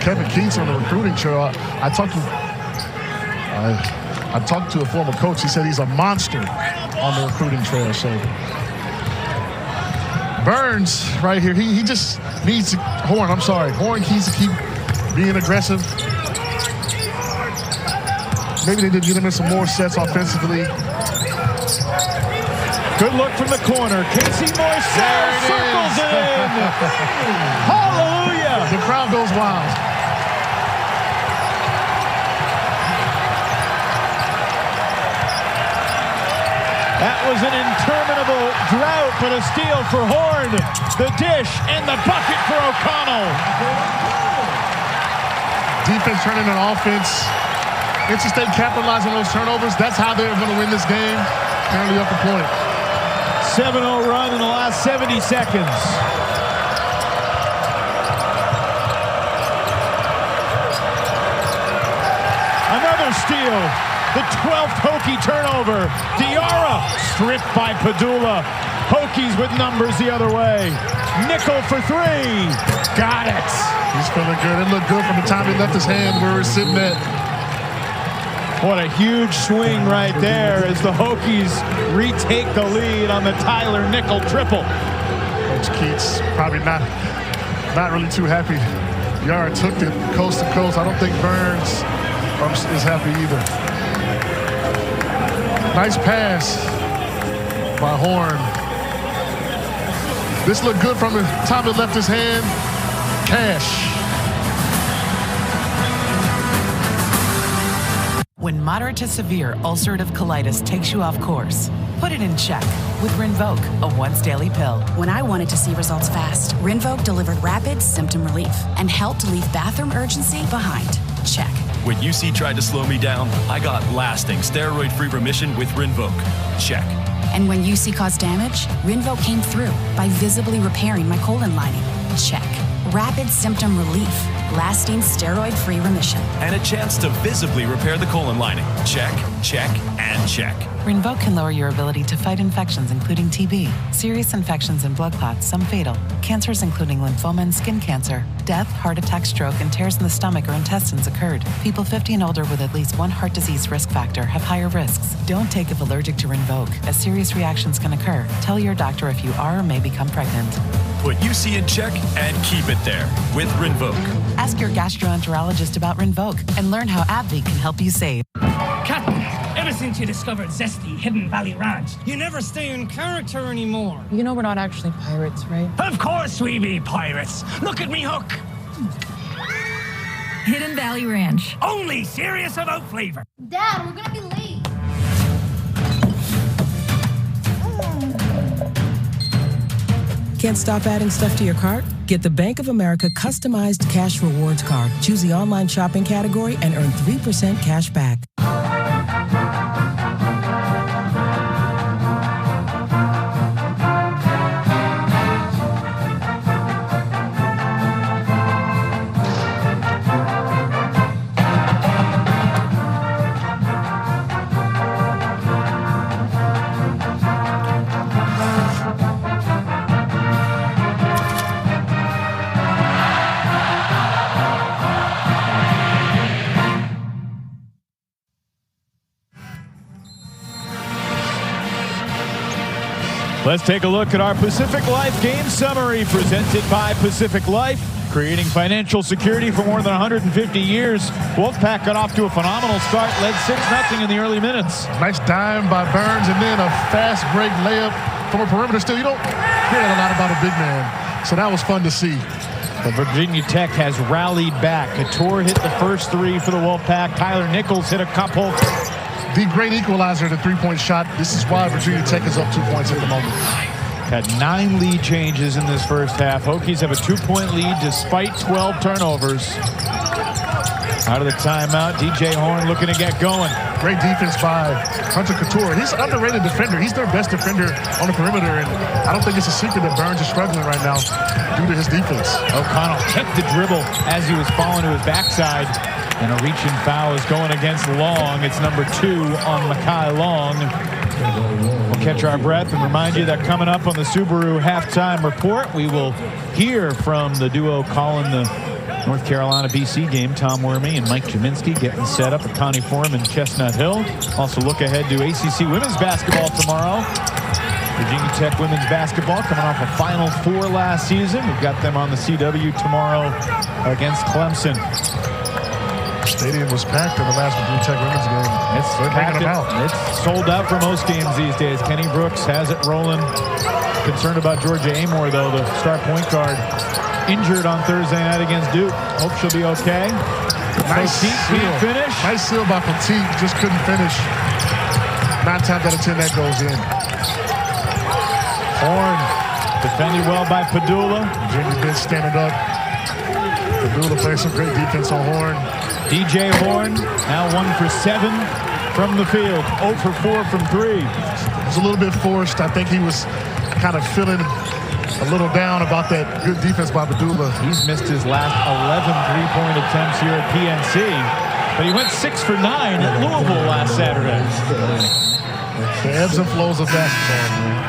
Kevin Keats on the recruiting trail. I talked to a former coach. He said he's a monster on the recruiting trail. So Burns right here, he just needs to, Horne needs to keep being aggressive. Maybe they did get him in some more sets offensively. Good look from the corner. Casey Morsell circles it in. Hallelujah. The crowd goes wild. That was an interminable drought, but a steal for Horne. The dish and the bucket for O'Connell. Defense turning an offense. NC State capitalizing on those turnovers. That's how they're going to win this game. Apparently up a point. 7-0 run in the last 70 seconds. Another steal. The 12th Hokie turnover. Diarra stripped by Padula. Hokies with numbers the other way. Nickel for 3. Got it. He's feeling good. It looked good from the time he left his hand where we're sitting at. What a huge swing right there as the Hokies retake the lead on the Tyler Nickel triple. Coach Keats probably not really too happy. Diarra took it coast to coast. I don't think Burns is happy either. Nice pass by Horne. This looked good from the time it left his hand. Cash. When moderate to severe ulcerative colitis takes you off course, put it in check with Rinvoq, a once-daily pill. When I wanted to see results fast, Rinvoq delivered rapid symptom relief and helped leave bathroom urgency behind. Check. When UC tried to slow me down, I got lasting steroid-free remission with Rinvoq. Check. And when UC caused damage, Rinvoq came through by visibly repairing my colon lining. Check. Rapid symptom relief, lasting steroid-free remission. And a chance to visibly repair the colon lining. Check, check, and check. Rinvoq can lower your ability to fight infections, including TB, serious infections and blood clots, some fatal, cancers including lymphoma and skin cancer, death, heart attack, stroke, and tears in the stomach or intestines occurred. People 50 and older with at least one heart disease risk factor have higher risks. Don't take if allergic to Rinvoq, as serious reactions can occur. Tell your doctor if you are or may become pregnant. Put UC in check and keep it there with Rinvoq. Ask your gastroenterologist about Rinvoq and learn how AbbVie can help you save. Cut! And a since you discovered zesty Hidden Valley Ranch, you never stay in character anymore. You know we're not actually pirates, right? Of course we be pirates. Look at me hook. Hidden Valley Ranch. Only serious about flavor. Dad, we're gonna be late. Can't stop adding stuff to your cart? Get the Bank of America customized cash rewards card. Choose the online shopping category and earn 3% cash back. Let's take a look at our Pacific Life game summary presented by Pacific Life. Creating financial security for more than 150 years, Wolfpack got off to a phenomenal start, led 6-0 in the early minutes. Nice dime by Burns, and then a fast break layup from a perimeter steal. You don't hear that a lot about a big man, so that was fun to see. But Virginia Tech has rallied back. Cattoor hit the first three for the Wolfpack. Tyler Nichols hit a couple. The great equalizer, the three-point shot. This is why Virginia Tech is up 2 points at the moment. Had 9 lead changes in this first half. Hokies have a 2-point lead despite 12 turnovers. Out of the timeout, DJ Horne looking to get going. Great defense by Hunter Cattoor. He's an underrated defender. He's their best defender on the perimeter, and I don't think it's a secret that Burns is struggling right now due to his defense. O'Connell kept the dribble as he was falling to his backside. And a reaching foul is going against Long. It's number 2 on Makai Long. We'll catch our breath and remind you that coming up on the Subaru halftime report, we will hear from the duo calling the North Carolina-BC game, Tom Wormy and Mike Jaminski getting set up at Connie Forum in Chestnut Hill. Also look ahead to ACC women's basketball tomorrow. Virginia Tech women's basketball coming off a Final Four last season. We've got them on the CW tomorrow against Clemson. Stadium was packed in the last Virginia Tech women's game. It's packed. It's sold out for most games these days. Kenny Brooks has it rolling. Concerned about Georgia Amor, though, the star point guard, injured on Thursday night against Duke. Hope she'll be okay. Nice seal. Finish. Nice seal by Petit. Just couldn't finish. 9 times out of 10 that goes in. Horne defended well by Padula. Virginia bench standing up. Padula plays some great defense on Horne. DJ Horne now 1 for 7 from the field. 0 for 4 from 3. It was a little bit forced. I think he was kind of feeling a little down about that good defense by Padula. He's missed his last 11 three-point attempts here at PNC, but he went 6 for 9 at Louisville last Saturday. The ebbs and flows of basketball.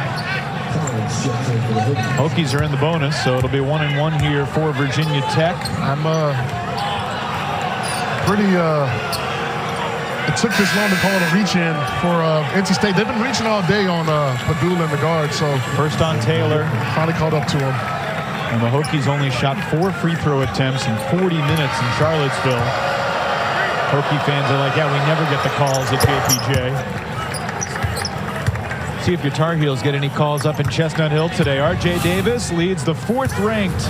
Hokies are in the bonus, so it'll be 1-1 here for Virginia Tech. I'm pretty, it took this long to call a reach-in for NC State. They've been reaching all day on Padula in the guard, so. First on Taylor. Finally caught up to him. And the Hokies only shot 4 free throw attempts in 40 minutes in Charlottesville. Hokie fans are like, yeah, we never get the calls at JPJ. See if your Tar Heels get any calls up in Chestnut Hill today. RJ Davis leads the 4th-ranked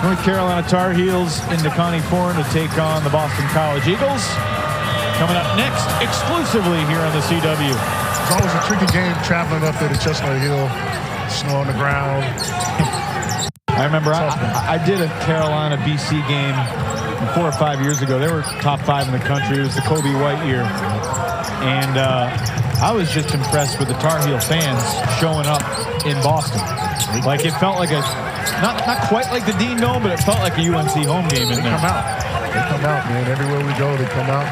North Carolina Tar Heels into Connie Forum to take on the Boston College Eagles. Coming up next, exclusively here on the CW. It's always a tricky game traveling up there to Chestnut Hill. Snow on the ground. I remember I did a Carolina-BC game 4 or 5 years ago. They were top 5 in the country. It was the Kobe White year. And I was just impressed with the Tar Heel fans showing up in Boston. Like, it felt like a, not quite like the Dean Dome, but it felt like a UNC home game in there. They come out. They come out, man. Everywhere we go, they come out.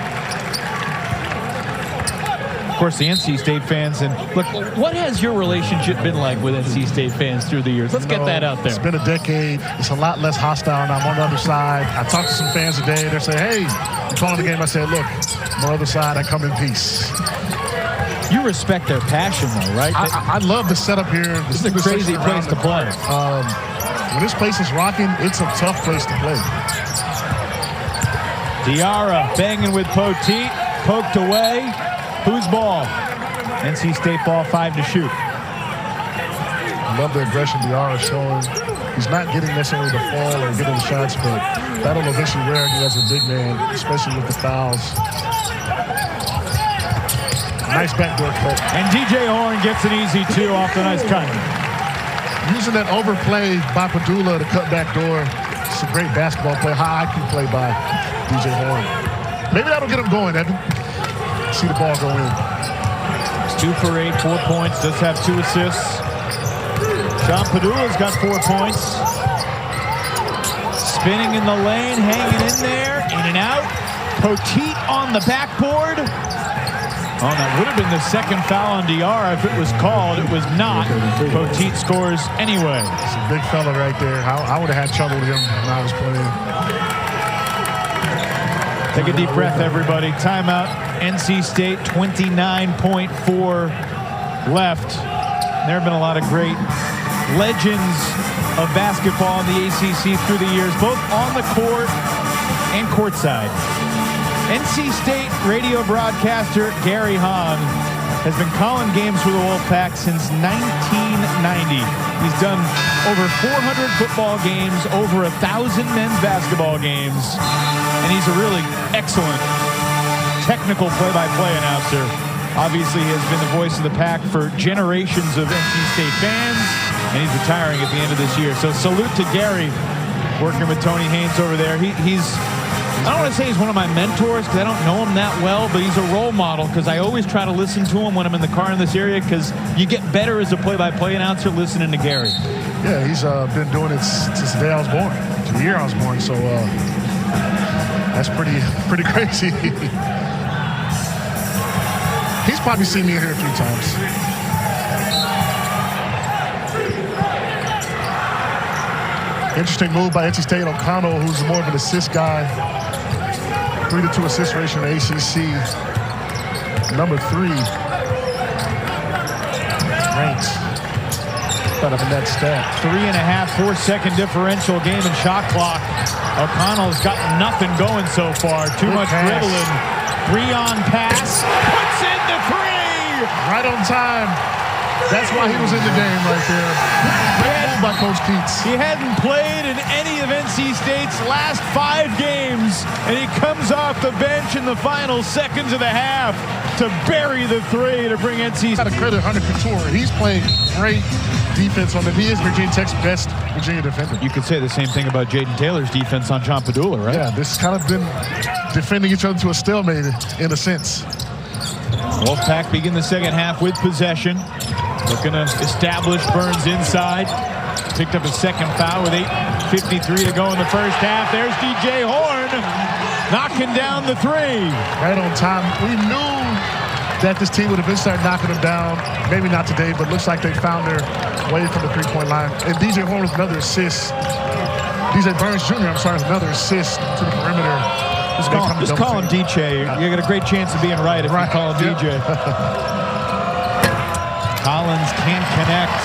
Of course, the NC State fans, and look, what has your relationship been like with NC State fans through the years? Let's get that out there. It's been a decade. It's a lot less hostile, and I'm on the other side. I talked to some fans today. They say, hey, I'm calling the game. I said, look, I'm on the other side. I come in peace. You respect their passion, though, right? I love the setup here. This is a crazy place to play. When this place is rocking, it's a tough place to play. Diarra banging with Poteet, poked away. Whose ball? NC State ball, 5 to shoot. I love the aggression DR is showing. He's not getting necessarily the fall or getting the shots, but that'll eventually wear you as a big man, especially with the fouls. Nice backdoor cut. And DJ Horne gets an easy 2 off the nice cut. Using that overplay by Padula to cut back door. It's a great basketball play, high IQ play by DJ Horne. Maybe that'll get him going, Evan. See the ball go in. 2 for 8, 4 points, does have 2 assists. John Padula's got 4 points. Spinning in the lane, hanging in there, in and out. Poteet on the backboard. Oh, that would have been the second foul on DR if it was called. It was not. Poteet scores anyway. It's a big fella right there. I would have had trouble with him when I was playing. Take a deep breath, everybody. Timeout. NC State, 29.4 left. There have been a lot of great legends of basketball in the ACC through the years, both on the court and courtside. NC State radio broadcaster Gary Hahn has been calling games for the Wolfpack since 1990. He's done over 400 football games, over 1,000 men's basketball games, and he's a really excellent technical play-by-play announcer. Obviously, he has been the voice of the pack for generations of NC State fans, and he's retiring at the end of this year. So salute to Gary, working with Tony Haynes over there. I don't want to say he's one of my mentors because I don't know him that well, but he's a role model because I always try to listen to him when I'm in the car in this area because you get better as a play-by-play announcer listening to Gary. Yeah, he's been doing it since the day I was born, the year I was born, so that's pretty crazy. He's probably seen me in here a few times. Interesting move by NC State. O'Connell, who's more of an assist guy. 3-to-2 assist ratio in the ACC. Number 3. Ranked. Thought of a net stat. 3.5, 4-second differential game and shot clock. O'Connell's got nothing going so far. Too much dribbling. 3-on pass. Puts in the 3! Right on time. That's why he was in the game right there. Great move by Coach Keats. He hadn't played in any of NC State's last 5 games, and he comes off the bench in the final seconds of the half to bury the 3 to bring NC State. Got to credit Hunter Cattoor. He's playing great defense on him. He is Virginia Tech's best Virginia defender. You could say the same thing about Jaden Taylor's defense on John Padula, right? Yeah, this has kind of been defending each other to a stalemate in a sense. Wolfpack begin the second half with possession. Looking to establish Burns inside. Picked up a second foul with 8:53 to go in the first half. There's DJ Horne knocking down the 3. Right on time. We knew that this team would eventually start knocking them down. Maybe not today, but looks like they found their way from the 3-point line. And DJ Horne with another assist. DJ Burns Jr., I'm sorry, with another assist to the perimeter. Just call him DJ. You got a great chance of being right if you call him DJ. Collins can't connect.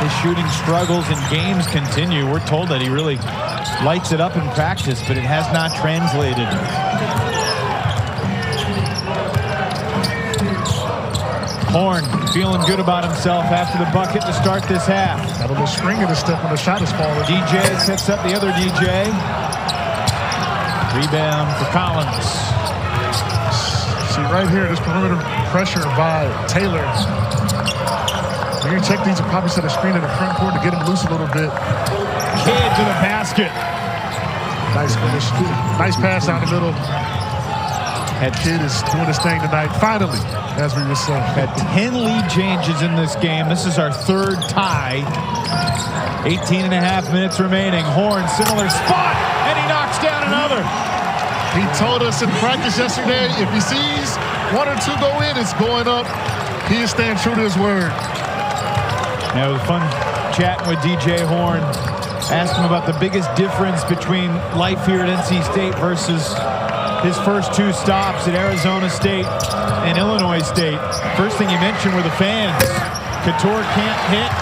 His shooting struggles and games continue. We're told that he really lights it up in practice, but it has not translated. Horne feeling good about himself after the bucket to start this half. Got a little spring in his step when the shot is falling. DJ sets up the other DJ. Rebound for Collins. See right here, this perimeter pressure by Taylor. Virginia Tech needs to probably set a screen in the front court to get him loose a little bit. Kid to the basket. Nice finish. Nice pass down the middle. That kid is doing his thing tonight, finally, as we were saying. Had 10 lead changes in this game. This is our 3rd tie. 18.5 minutes remaining. Horne, similar spot, and he knocks down another. He told us in practice yesterday, if he sees 1 or 2 go in, it's going up. He is staying true to his word. Yeah, it was fun chatting with DJ Horne. Asked him about the biggest difference between life here at NC State versus his first 2 stops at Arizona State and Illinois State. First thing he mentioned were the fans. Cattoor can't hit.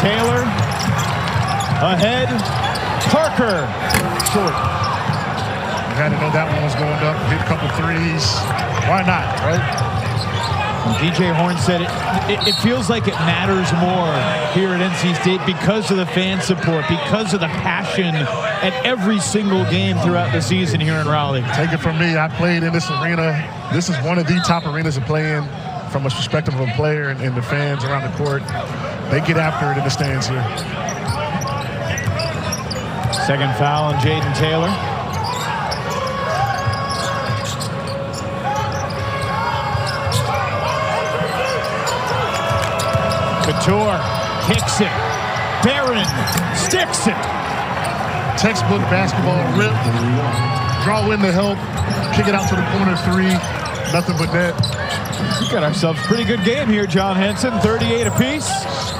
Taylor ahead. Parker short. had to know that one was going up. Hit a couple threes. Why not, right? DJ Horne said it feels like it matters more here at NC State because of the fan support, because of the passion at every single game throughout the season here in Raleigh. Take it from me, I played in this arena. This is one of the top arenas to play in from a perspective of a player and the fans around the court. They get after it in the stands here. Second foul on Jaden Taylor. Cattoor kicks it. Barron sticks it. Textbook basketball rip. Draw in the help. Kick it out to the corner three. Nothing but net. We got ourselves a pretty good game here, John Henson. 38 apiece.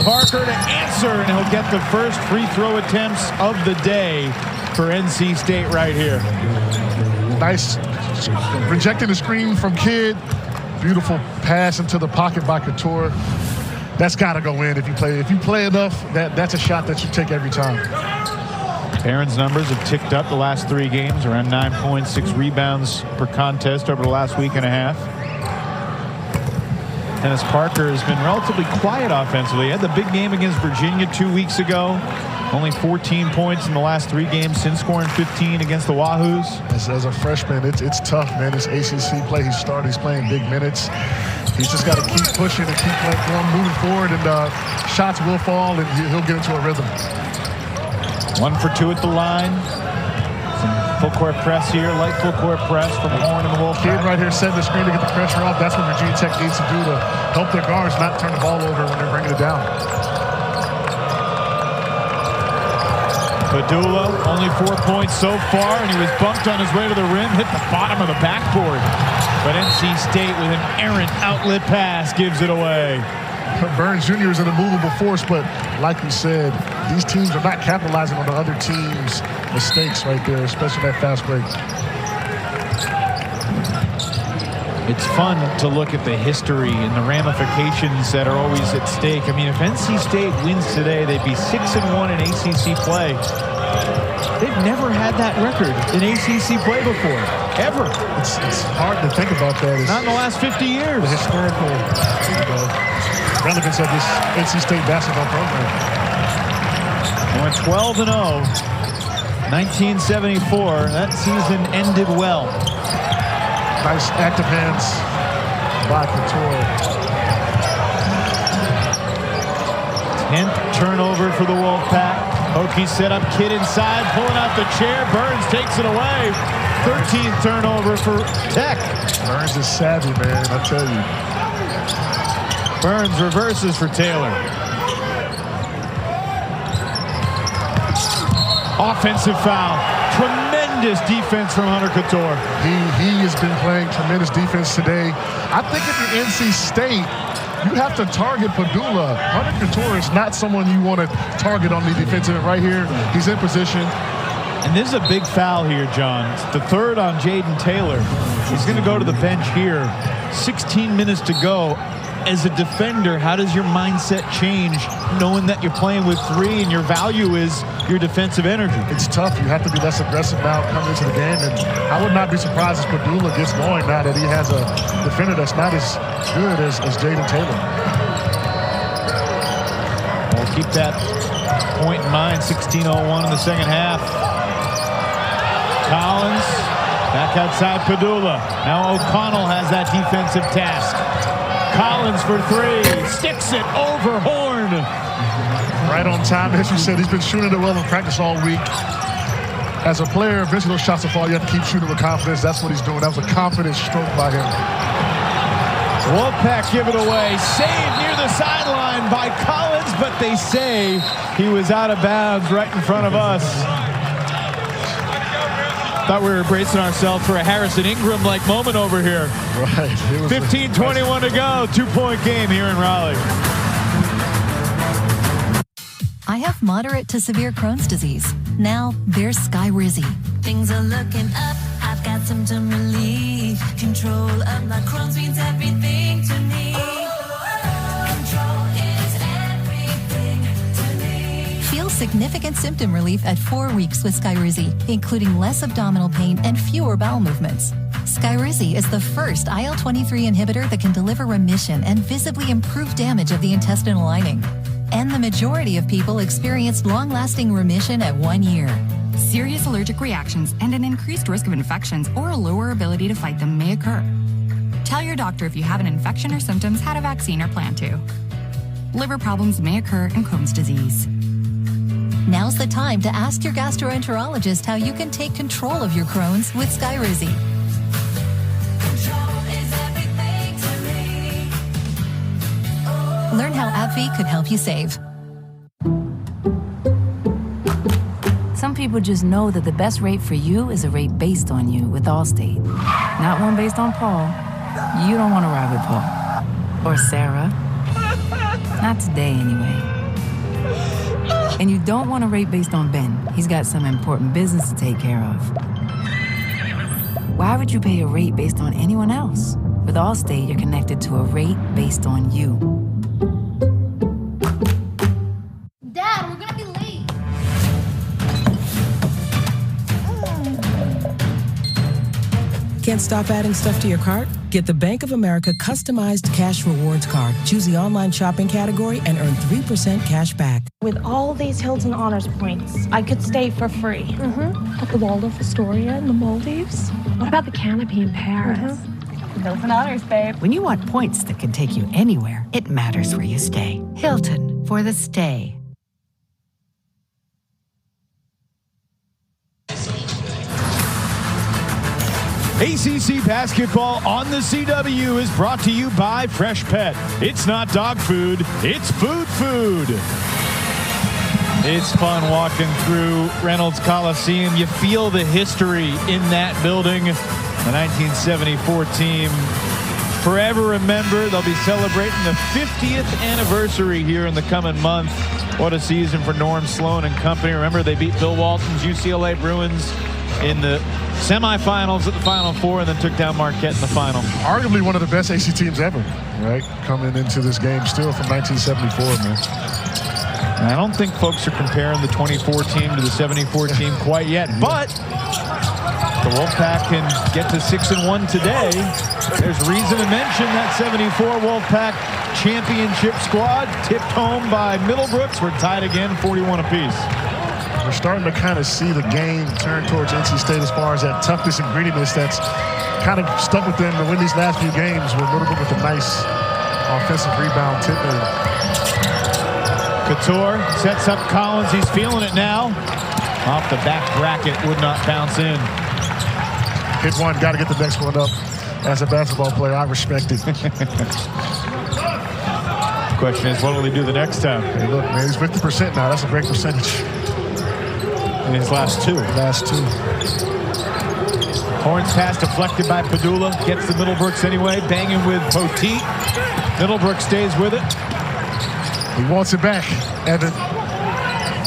Parker to answer, and he'll get the first free throw attempts of the day for NC State right here. Nice. Rejecting the screen from Kidd. Beautiful pass into the pocket by Cattoor. That's got to go in if you play. If you play enough, that's a shot that you take every time. Barron's numbers have ticked up the last 3 games, around 9 points, 6 rebounds per contest over the last week and a half. Dennis Parker has been relatively quiet offensively. He had the big game against Virginia 2 weeks ago. Only 14 points in the last 3 games since scoring 15 against the Wahoos. As a freshman, it's tough, man. It's ACC play. He's playing big minutes. He's just got to keep pushing and keep going, moving forward, and shots will fall, and he'll get into a rhythm. 1 for 2 at the line. Some full court press here, light full court press from Horne and the Wolfpack. Kidd right here setting the screen to get the pressure off. That's what Virginia Tech needs to do to help their guards not turn the ball over when they're bringing it down. Padula, only 4 points so far, and he was bumped on his way to the rim, hit the bottom of the backboard. But NC State, with an errant outlet pass, gives it away. Burns Jr. is an immovable force, but like we said, these teams are not capitalizing on the other team's mistakes right there, especially that fast break. It's fun to look at the history and the ramifications that are always at stake. I mean, if NC State wins today, they'd be 6-1 in ACC play. They've never had that record in ACC play before, ever. It's hard to think about that. Not in the last 50 years. The historical relevance of this NC State basketball program. They went 12-0, 1974. That season ended well. Nice active hands by Cattoor. 10th turnover for the Wolfpack. Hokies set up, Kidd inside, pulling out the chair. Burns takes it away. 13th turnover for Tech. Burns is savvy, man, I tell you. Burns reverses for Taylor. Offensive foul. Tremendous defense from Hunter Cattoor. He has been playing tremendous defense today. I think if you're NC State, you have to target Padula. Hunter Cattoor is not someone you want to target on the defensive end. Right here, he's in position. And this is a big foul here, John. It's the 3rd on Jaden Taylor. He's going to go to the bench here. 16 minutes to go. As a defender, how does your mindset change knowing that you're playing with 3 and your value is your defensive energy? It's tough. You have to be less aggressive now coming into the game, and I would not be surprised if Padula gets going now that he has a defender that's not as good as Jaden Taylor. We'll keep that point in mind. 16:01 in the second half. Collins back outside Padula. Now O'Connell has that defensive task. Collins for 3, sticks it over Horne. Right on time, as you said, he's been shooting it well in practice all week. As a player, eventually those shots will fall. You have to keep shooting with confidence. That's what he's doing. That was a confident stroke by him. Wolfpack give it away. Saved near the sideline by Collins, but they say he was out of bounds right in front of us. Thought we were bracing ourselves for a Harrison Ingram-like moment over here. Right. 15:21 to go. 2-point game here in Raleigh. I have moderate to severe Crohn's disease. Now there's Skyrizi. Things are looking up. I've got symptom relief. Control of my Crohn's means everything to me. Control is everything to me. Feel significant symptom relief at 4 weeks with Skyrizi, including less abdominal pain and fewer bowel movements. Skyrizi is the first IL-23 inhibitor that can deliver remission and visibly improve damage of the intestinal lining. And the majority of people experienced long-lasting remission at 1 year. Serious allergic reactions and an increased risk of infections or a lower ability to fight them may occur. Tell your doctor if you have an infection or symptoms, had a vaccine, or plan to. Liver problems may occur in Crohn's disease. Now's the time to ask your gastroenterologist how you can take control of your Crohn's with Skyrizi. Learn how AbbVie could help you save. Some people just know that the best rate for you is a rate based on you with Allstate. Not one based on Paul. You don't want to ride with Paul. Or Sarah. Not today, anyway. And you don't want a rate based on Ben. He's got some important business to take care of. Why would you pay a rate based on anyone else? With Allstate, you're connected to a rate based on you. Dad, we're gonna be late. Can't stop adding stuff to your cart? Get the Bank of America customized cash rewards card. Choose the online shopping category and earn 3% cash back. With all these Hilton Honors points, I could stay for free. But the Waldorf Astoria in the Maldives? What about the Canopy in Paris? Hilton Honors, babe. When you want points that can take you anywhere, it matters where you stay. Hilton for the stay. ACC basketball on the CW is brought to you by Fresh Pet. It's not dog food, it's food. It's fun walking through Reynolds Coliseum. You feel the history in that building. The 1974 team forever remembered. They'll be celebrating the 50th anniversary here in the coming month. What a season for Norm Sloan and company. Remember, they beat Bill Walton's UCLA Bruins in the semifinals at the Final Four and then took down Marquette in the final. Arguably one of the best AC teams ever, right? Coming into this game still from 1974, man. I don't think folks are comparing the 24 team to the 74 team quite yet, but the Wolfpack can get to 6-1 today. There's reason to mention that 74 Wolfpack championship squad tipped home by Middlebrooks. We're tied again, 41 apiece. We're starting to kind of see the game turn towards NC State as far as that toughness and grittiness that's kind of stuck with them to win these last few games with Middlebrooks with a nice offensive rebound tip in. Cattoor sets up Collins. He's feeling it now. Off the back bracket, would not bounce in. Hit one, got to get the next one up. As a basketball player, I respect it. Question is, what will he do the next time? Hey, look, man, he's 50% now. That's a great percentage. In his last two. Horne's pass deflected by Padula. Gets to Middlebrooks anyway. Banging with Poteet. Middlebrooks stays with it. He wants it back, Evan.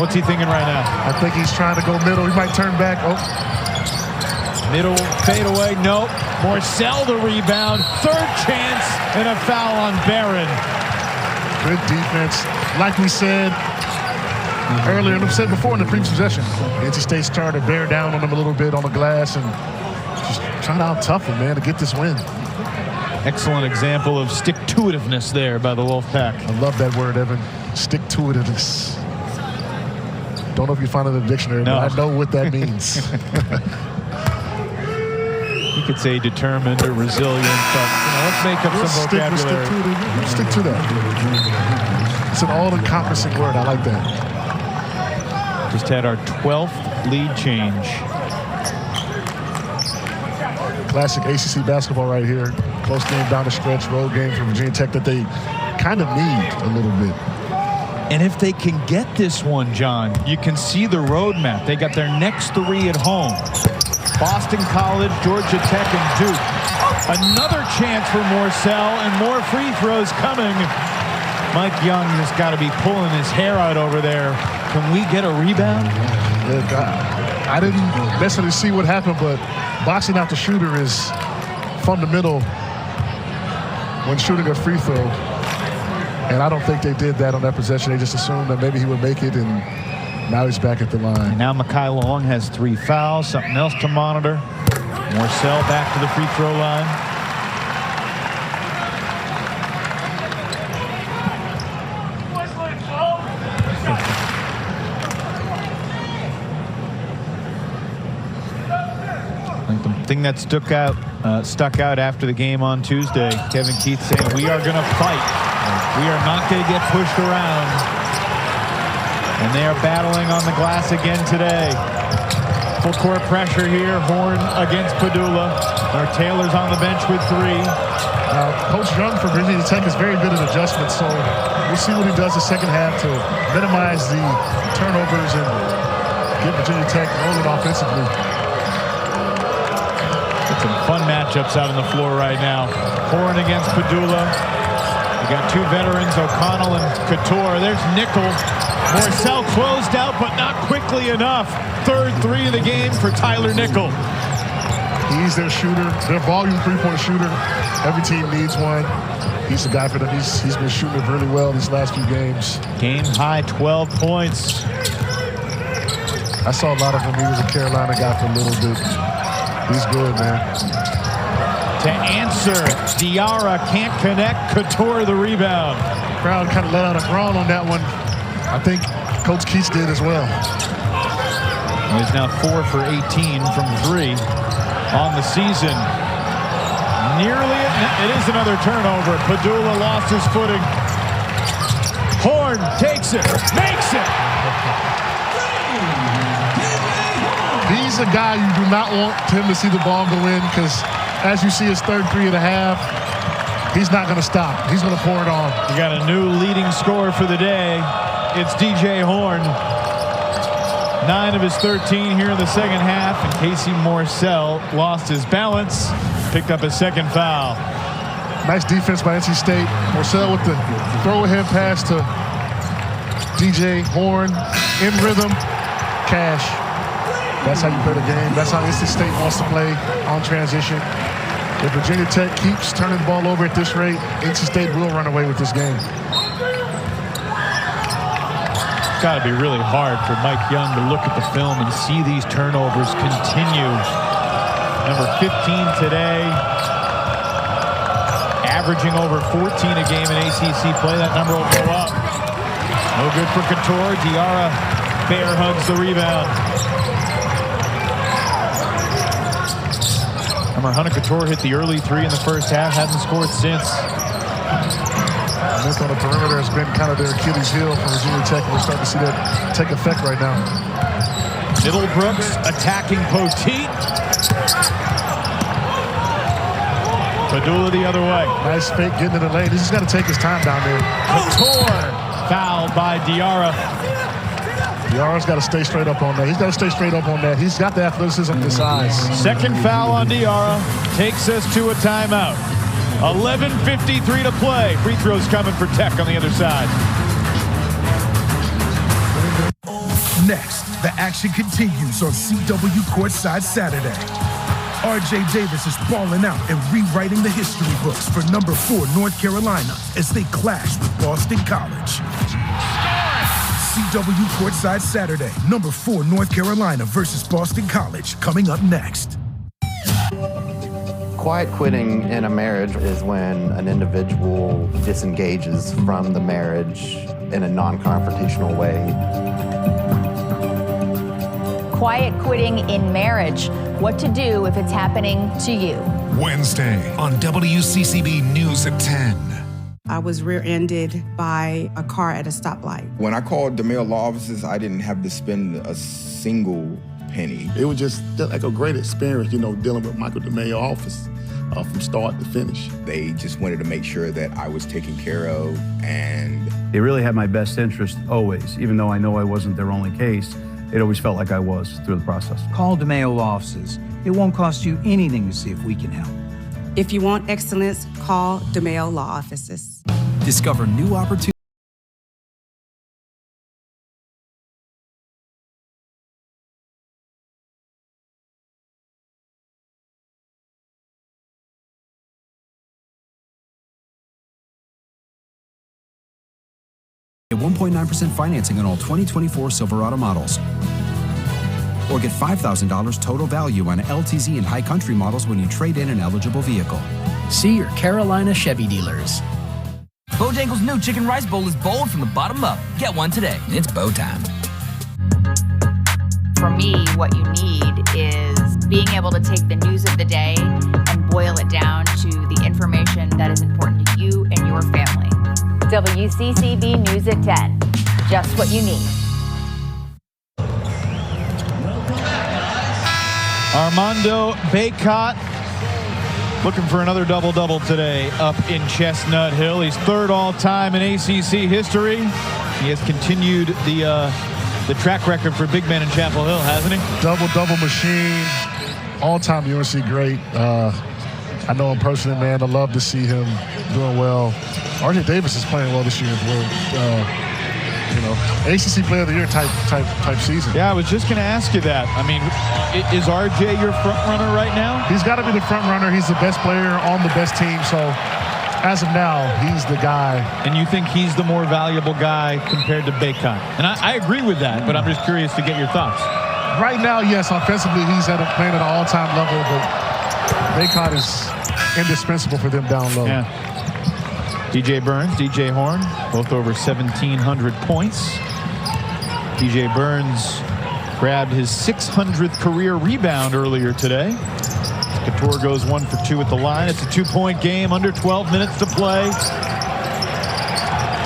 What's he thinking right now? I think he's trying to go middle. He might turn back. Oh. Middle fade away. Nope. Morsell the rebound. Third chance and a foul on Barron. Good defense. Like we said earlier, and I've said before in the previous possession, NC State's trying to bear down on them a little bit on the glass and just trying to out-tough them, man, to get this win. Excellent example of stick-to-itiveness there by the Wolfpack. I love that word, Evan. Stick-to-itiveness. Don't know if you find it in the dictionary, no. But I know what that means. You could say determined or resilient, but let's make up some vocabulary. Stick to that. It's an all-encompassing word. I like that. Just had our 12th lead change. Classic ACC basketball right here. Close game down the stretch, road game for Virginia Tech that they kind of need a little bit. And if they can get this one, John, you can see the roadmap. They got their next three at home. Boston College, Georgia Tech, and Duke. Another chance for Morsell and more free throws coming. Mike Young has got to be pulling his hair out over there. Can we get a rebound? I didn't necessarily see what happened, but boxing out the shooter is fundamental when shooting a free throw. And I don't think they did that on that possession. They just assumed that maybe he would make it, and Now he's back at the line. And now Mekhi Long has 3 fouls. Something else to monitor. Morsell back to the free throw line. I think the thing that stuck out after the game on Tuesday, Kevin Keith saying, "We are going to fight. We are not going to get pushed around." And they are battling on the glass again today. Full court pressure here. Horne against Padula. Taylor's on the bench with 3. Coach Young for Virginia Tech is very good at adjustments, so we'll see what he does the second half to minimize the turnovers and get Virginia Tech rolling offensively. Got some fun matchups out on the floor right now. Horne against Padula. We got 2 veterans, O'Connell and Cattoor. There's Nickel. Morsell closed out, but not quickly enough. 3rd 3 of the game for Tyler Nickel. He's their shooter, their volume 3-point shooter. Every team needs one. He's the guy for them. He's been shooting it really well these last few games. Game high 12 points. I saw a lot of him. He was a Carolina guy for a little bit. He's good, man. To answer, Diarra can't connect. Cattoor the rebound. Crowd kind of let out a groan on that one. I think Coach Keats did as well. He's now 4 for 18 from 3 on the season. It is another turnover. Padula lost his footing. Horne takes it, makes it. He's a guy you do not want him to see the ball go in, because as you see his 3rd 3 of the half, he's not going to stop. He's going to pour it on. You got a new leading scorer for the day. It's DJ Horne. 9 of his 13 here in the second half. And Casey Morsell lost his balance, picked up his 2nd foul. Nice defense by NC State. Morsell with the throw-ahead pass to DJ Horne. In rhythm, cash. That's how you play the game. That's how NC State wants to play on transition. If Virginia Tech keeps turning the ball over at this rate, NC State will run away with this game. It's got to be really hard for Mike Young to look at the film and see these turnovers continue. Number 15 today, averaging over 14 a game in ACC play. That number will go up. No good for Cattoor. Diarra bear hugs the rebound. Remember, Hunter Cattoor hit the early 3 in the first half, hasn't scored since. Myth on the perimeter has been kind of their Achilles heel for Virginia Tech. We're starting to see that take effect right now. Middlebrooks attacking Poteet. Padula the other way. Nice fake getting in the lane. He's just got to take his time down there. Cattoor fouled by Diarra. Diarra's got to stay straight up on that. He's got to stay straight up on that. He's got the athleticism and the size. 2nd foul on Diarra takes us to a timeout. 11:53 to play. Free throws coming for Tech on the other side. Next, the action continues on CW Courtside Saturday. RJ Davis is balling out and rewriting the history books for number 4 North Carolina as they clash with Boston College. CW Courtside Saturday, number 4 North Carolina versus Boston College, coming up next. Quiet quitting in a marriage is when an individual disengages from the marriage in a non-confrontational way. Quiet quitting in marriage. What to do if it's happening to you. Wednesday on WCCB News at 10. I was rear-ended by a car at a stoplight. When I called DeMille Law Offices, I didn't have to spend a single penny. It was just like a great experience, dealing with Michael DeMille office from start to finish. They just wanted to make sure that I was taken care of, and they really had my best interest always. Even though I know I wasn't their only case, it always felt like I was through the process. Call DeMille Law Offices. It won't cost you anything to see if we can help. If you want excellence, call DeMille Law Offices. Discover new opportunities. Get 1.9% financing on all 2024 Silverado models. Or get $5,000 total value on LTZ and High Country models when you trade in an eligible vehicle. See your Carolina Chevy dealers. Bojangles' new chicken rice bowl is bold from the bottom up. Get one today. It's bow time. For me, what you need is being able to take the news of the day and boil it down to the information that is important to you and your family. WCCB News at 10. Just what you need. Armando Bacot looking for another double-double today up in Chestnut Hill. He's third all-time in ACC history. He has continued the track record for big men in Chapel Hill, hasn't he? Double-double machine, all-time UNC great. I know him personally, man. I love to see him doing well. RJ Davis is playing well this year as well. ACC Player of the Year type season. Yeah, I was just going to ask you that. I mean, is RJ your front runner right now? He's got to be the front runner. He's the best player on the best team. So as of now, he's the guy. And you think he's the more valuable guy compared to Bacot? And I agree with that, but I'm just curious to get your thoughts. Right now, yes, offensively, he's playing at an all-time level, but Bacot is indispensable for them down low. Yeah. DJ Burns, DJ Horne, both over 1,700 points. DJ Burns grabbed his 600th career rebound earlier today. Cattoor goes 1 for 2 at the line. It's a 2-point game, under 12 minutes to play.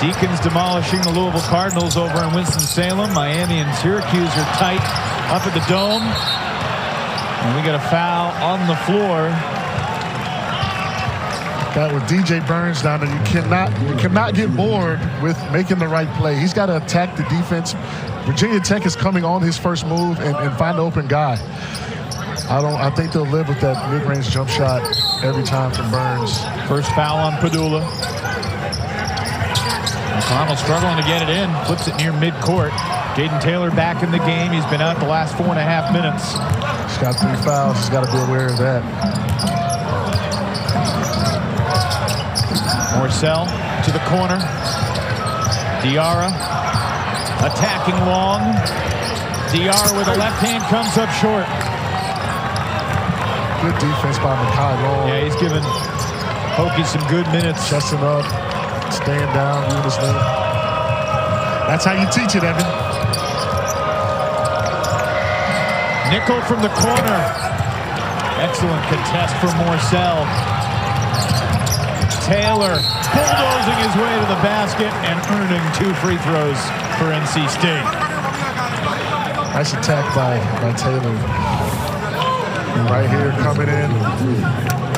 Deacons demolishing the Louisville Cardinals over in Winston-Salem. Miami and Syracuse are tight up at the Dome. And we got a foul on the floor. That with DJ Burns down there, you cannot get bored with making the right play. He's got to attack the defense. Virginia Tech is coming on his first move and find the open guy. I think they'll live with that mid-range jump shot every time from Burns. First foul on Padula. McConnell struggling to get it in, flips it near midcourt. Jaden Taylor back in the game. He's been out the last 4.5 minutes. He's got 3 fouls. He's got to be aware of that. Morsell to the corner. Diarra attacking long. Diarra with a left hand comes up short. Good defense by Makai Long. Yeah, he's given Hokies some good minutes. Chesting up, staying down, doing his thing. That's how you teach it, Evan. Nickel from the corner. Excellent contest for Morsell. Taylor bulldozing his way to the basket and earning 2 free throws for NC State. Nice attack by Taylor. Right here, coming in.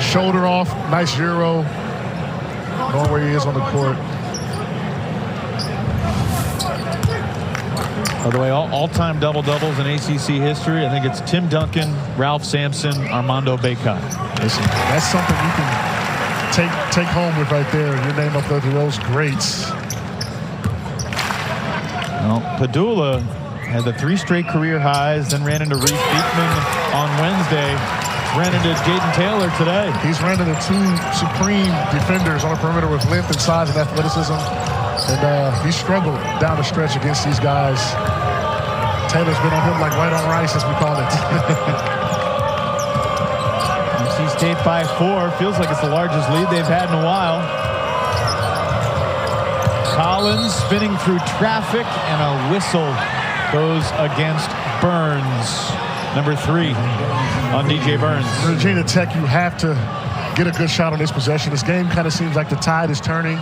Shoulder off, nice Euro. Knowing where he is on the court. By the way, all-time double-doubles in ACC history. I think it's Tim Duncan, Ralph Sampson, Armando Bacot. Listen, that's something you can take home with right there. Your name up there to those greats. Well, Padula had the 3 straight career highs, then ran into Reese Beekman on Wednesday. Ran into Jaden Taylor today. He's ran into 2 supreme defenders on the perimeter with length and size and athleticism. And he struggled down the stretch against these guys. Taylor's been on him like white on rice, as we call it. NC State by 4. Feels like it's the largest lead they've had in a while. Collins spinning through traffic, and a whistle goes against Burns. Number 3 on DJ Burns. Virginia Tech, you have to get a good shot on this possession. This game kind of seems like the tide is turning.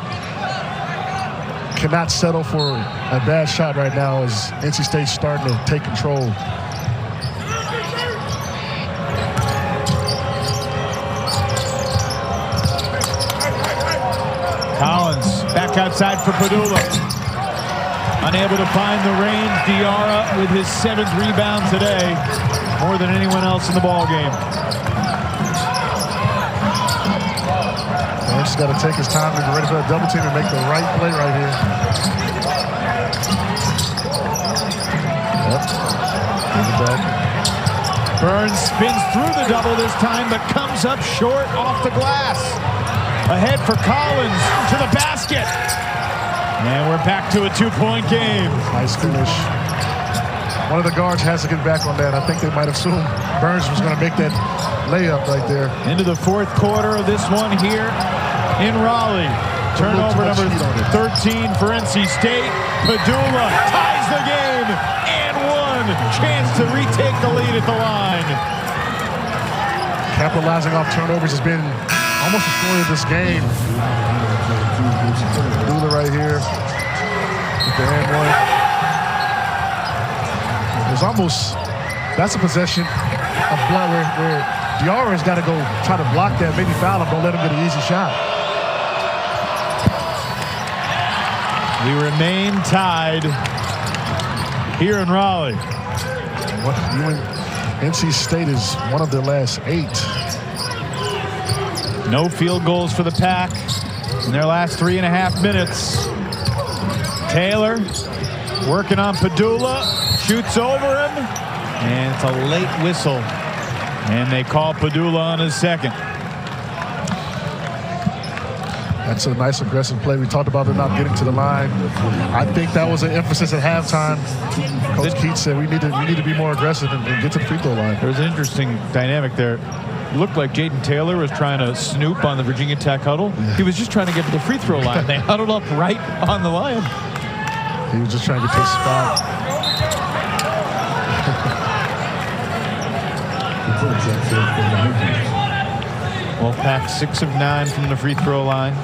Cannot settle for a bad shot right now as NC State's starting to take control. Collins back outside for Padula. Unable to find the range. Diarra with his 7th rebound today. More than anyone else in the ball game. He's got to take his time to get ready for that double team and make the right play right here. Yep. Burns spins through the double this time, but comes up short off the glass. Ahead for Collins to the basket. And we're back to a 2-point game. Nice finish. One of the guards has to get back on that. I think they might assume Burns was going to make that layup right there. Into the fourth quarter of this one here in Raleigh. Turnover number 13 for NC State. Padula ties the game and one. Chance to retake the lead at the line. Capitalizing off turnovers has been almost the story of this game. Padula right here with the and one. There's almost, that's a possession of blood where Diarra's got to go try to block that, maybe foul him, don't let him get an easy shot. We remain tied here in Raleigh. NC State is one of their last 8. No field goals for the Pack in their last 3.5 minutes. Taylor working on Padula, shoots over him, and it's a late whistle. And they call Padula on his second. That's a nice aggressive play. We talked about them not getting to the line. I think that was an emphasis at halftime. Coach Keats said we need to be more aggressive and get to the free throw line. There was an interesting dynamic there. It looked like Jaden Taylor was trying to snoop on the Virginia Tech huddle. Yeah. He was just trying to get to the free throw line. They huddled up right on the line. He was just trying to get to his spot. Wolfpack 6 of 9 from the free throw line.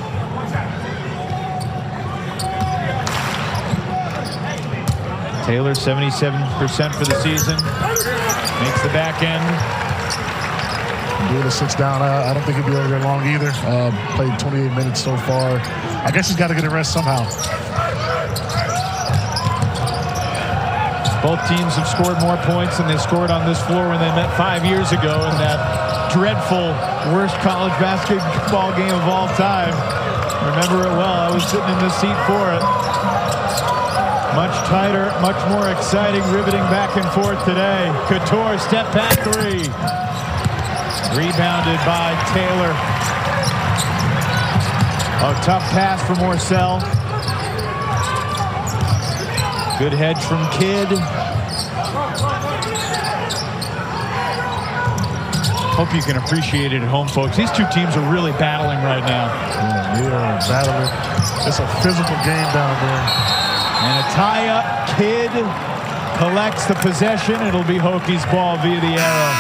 Taylor 77% for the season. Makes the back end. Padula sits down. I don't think he'll be over there long either. Played 28 minutes so far. I guess he's got to get a rest somehow. Both teams have scored more points than they scored on this floor when they met 5 years ago in that dreadful, worst college basketball game of all time. Remember it well. I was sitting in the seat for it. Much tighter, much more exciting, riveting back and forth today. Cattoor, step back 3. Rebounded by Taylor. A tough pass for Morsell. Good hedge from Kidd. Hope you can appreciate it at home, folks. These two teams are really battling right now. Yeah, they are battling. It's a physical game down there. And a tie-up. Kidd collects the possession. It'll be Hokies ball via the arrow.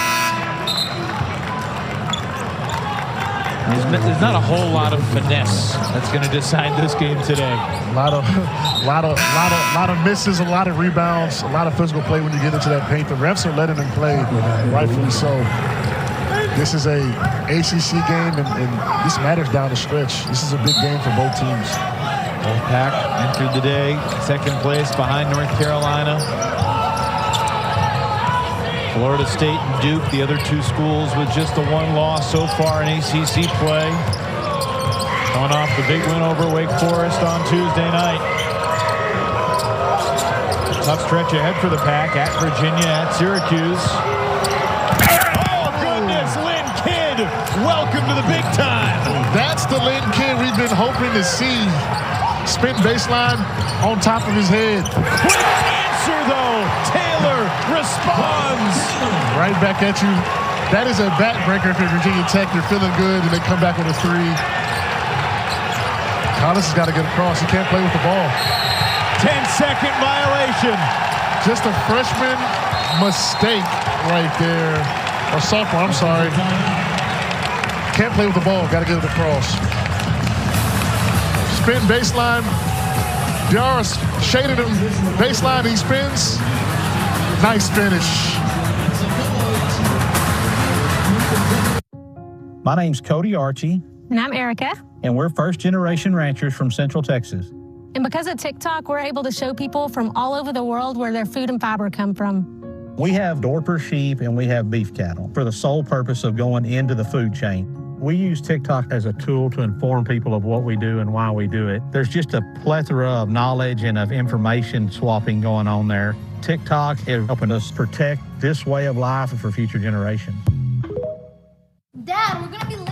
There's not a whole lot of finesse that's going to decide this game today. A lot of misses, a lot of rebounds, a lot of physical play when you get into that paint. The refs are letting them play, rightfully so. This is a ACC game, and this matters down the stretch. This is a big game for both teams. Wolfpack entered the day second place behind North Carolina. Florida State and Duke, the other two schools with just the one loss so far in ACC play. Coming off the big win over Wake Forest on Tuesday night. Tough stretch ahead for the Pack at Virginia, at Syracuse. Oh, goodness, Lynn Kidd, welcome to the big time. That's the Lynn Kidd we've been hoping to see. Spin baseline on top of his head. Quick answer, though. Taylor responds. Right back at you. That is a backbreaker for Virginia Tech. They're feeling good, and they come back with a 3. Collins has got to get across. He can't play with the ball. 10-second violation. Just a freshman mistake right there. Or sophomore, I'm sorry. Can't play with the ball. Got to get it across. Spin baseline. Diarra shaded him. Baseline, he spins. Nice finish. My name's Cody Archie. And I'm Erica. And we're first-generation ranchers from Central Texas. And because of TikTok, we're able to show people from all over the world where their food and fiber come from. We have Dorper sheep and we have beef cattle for the sole purpose of going into the food chain. We use TikTok as a tool to inform people of what we do and why we do it. There's just a plethora of knowledge and of information swapping going on there. TikTok is helping us protect this way of life for future generations. Dad, we're gonna be late.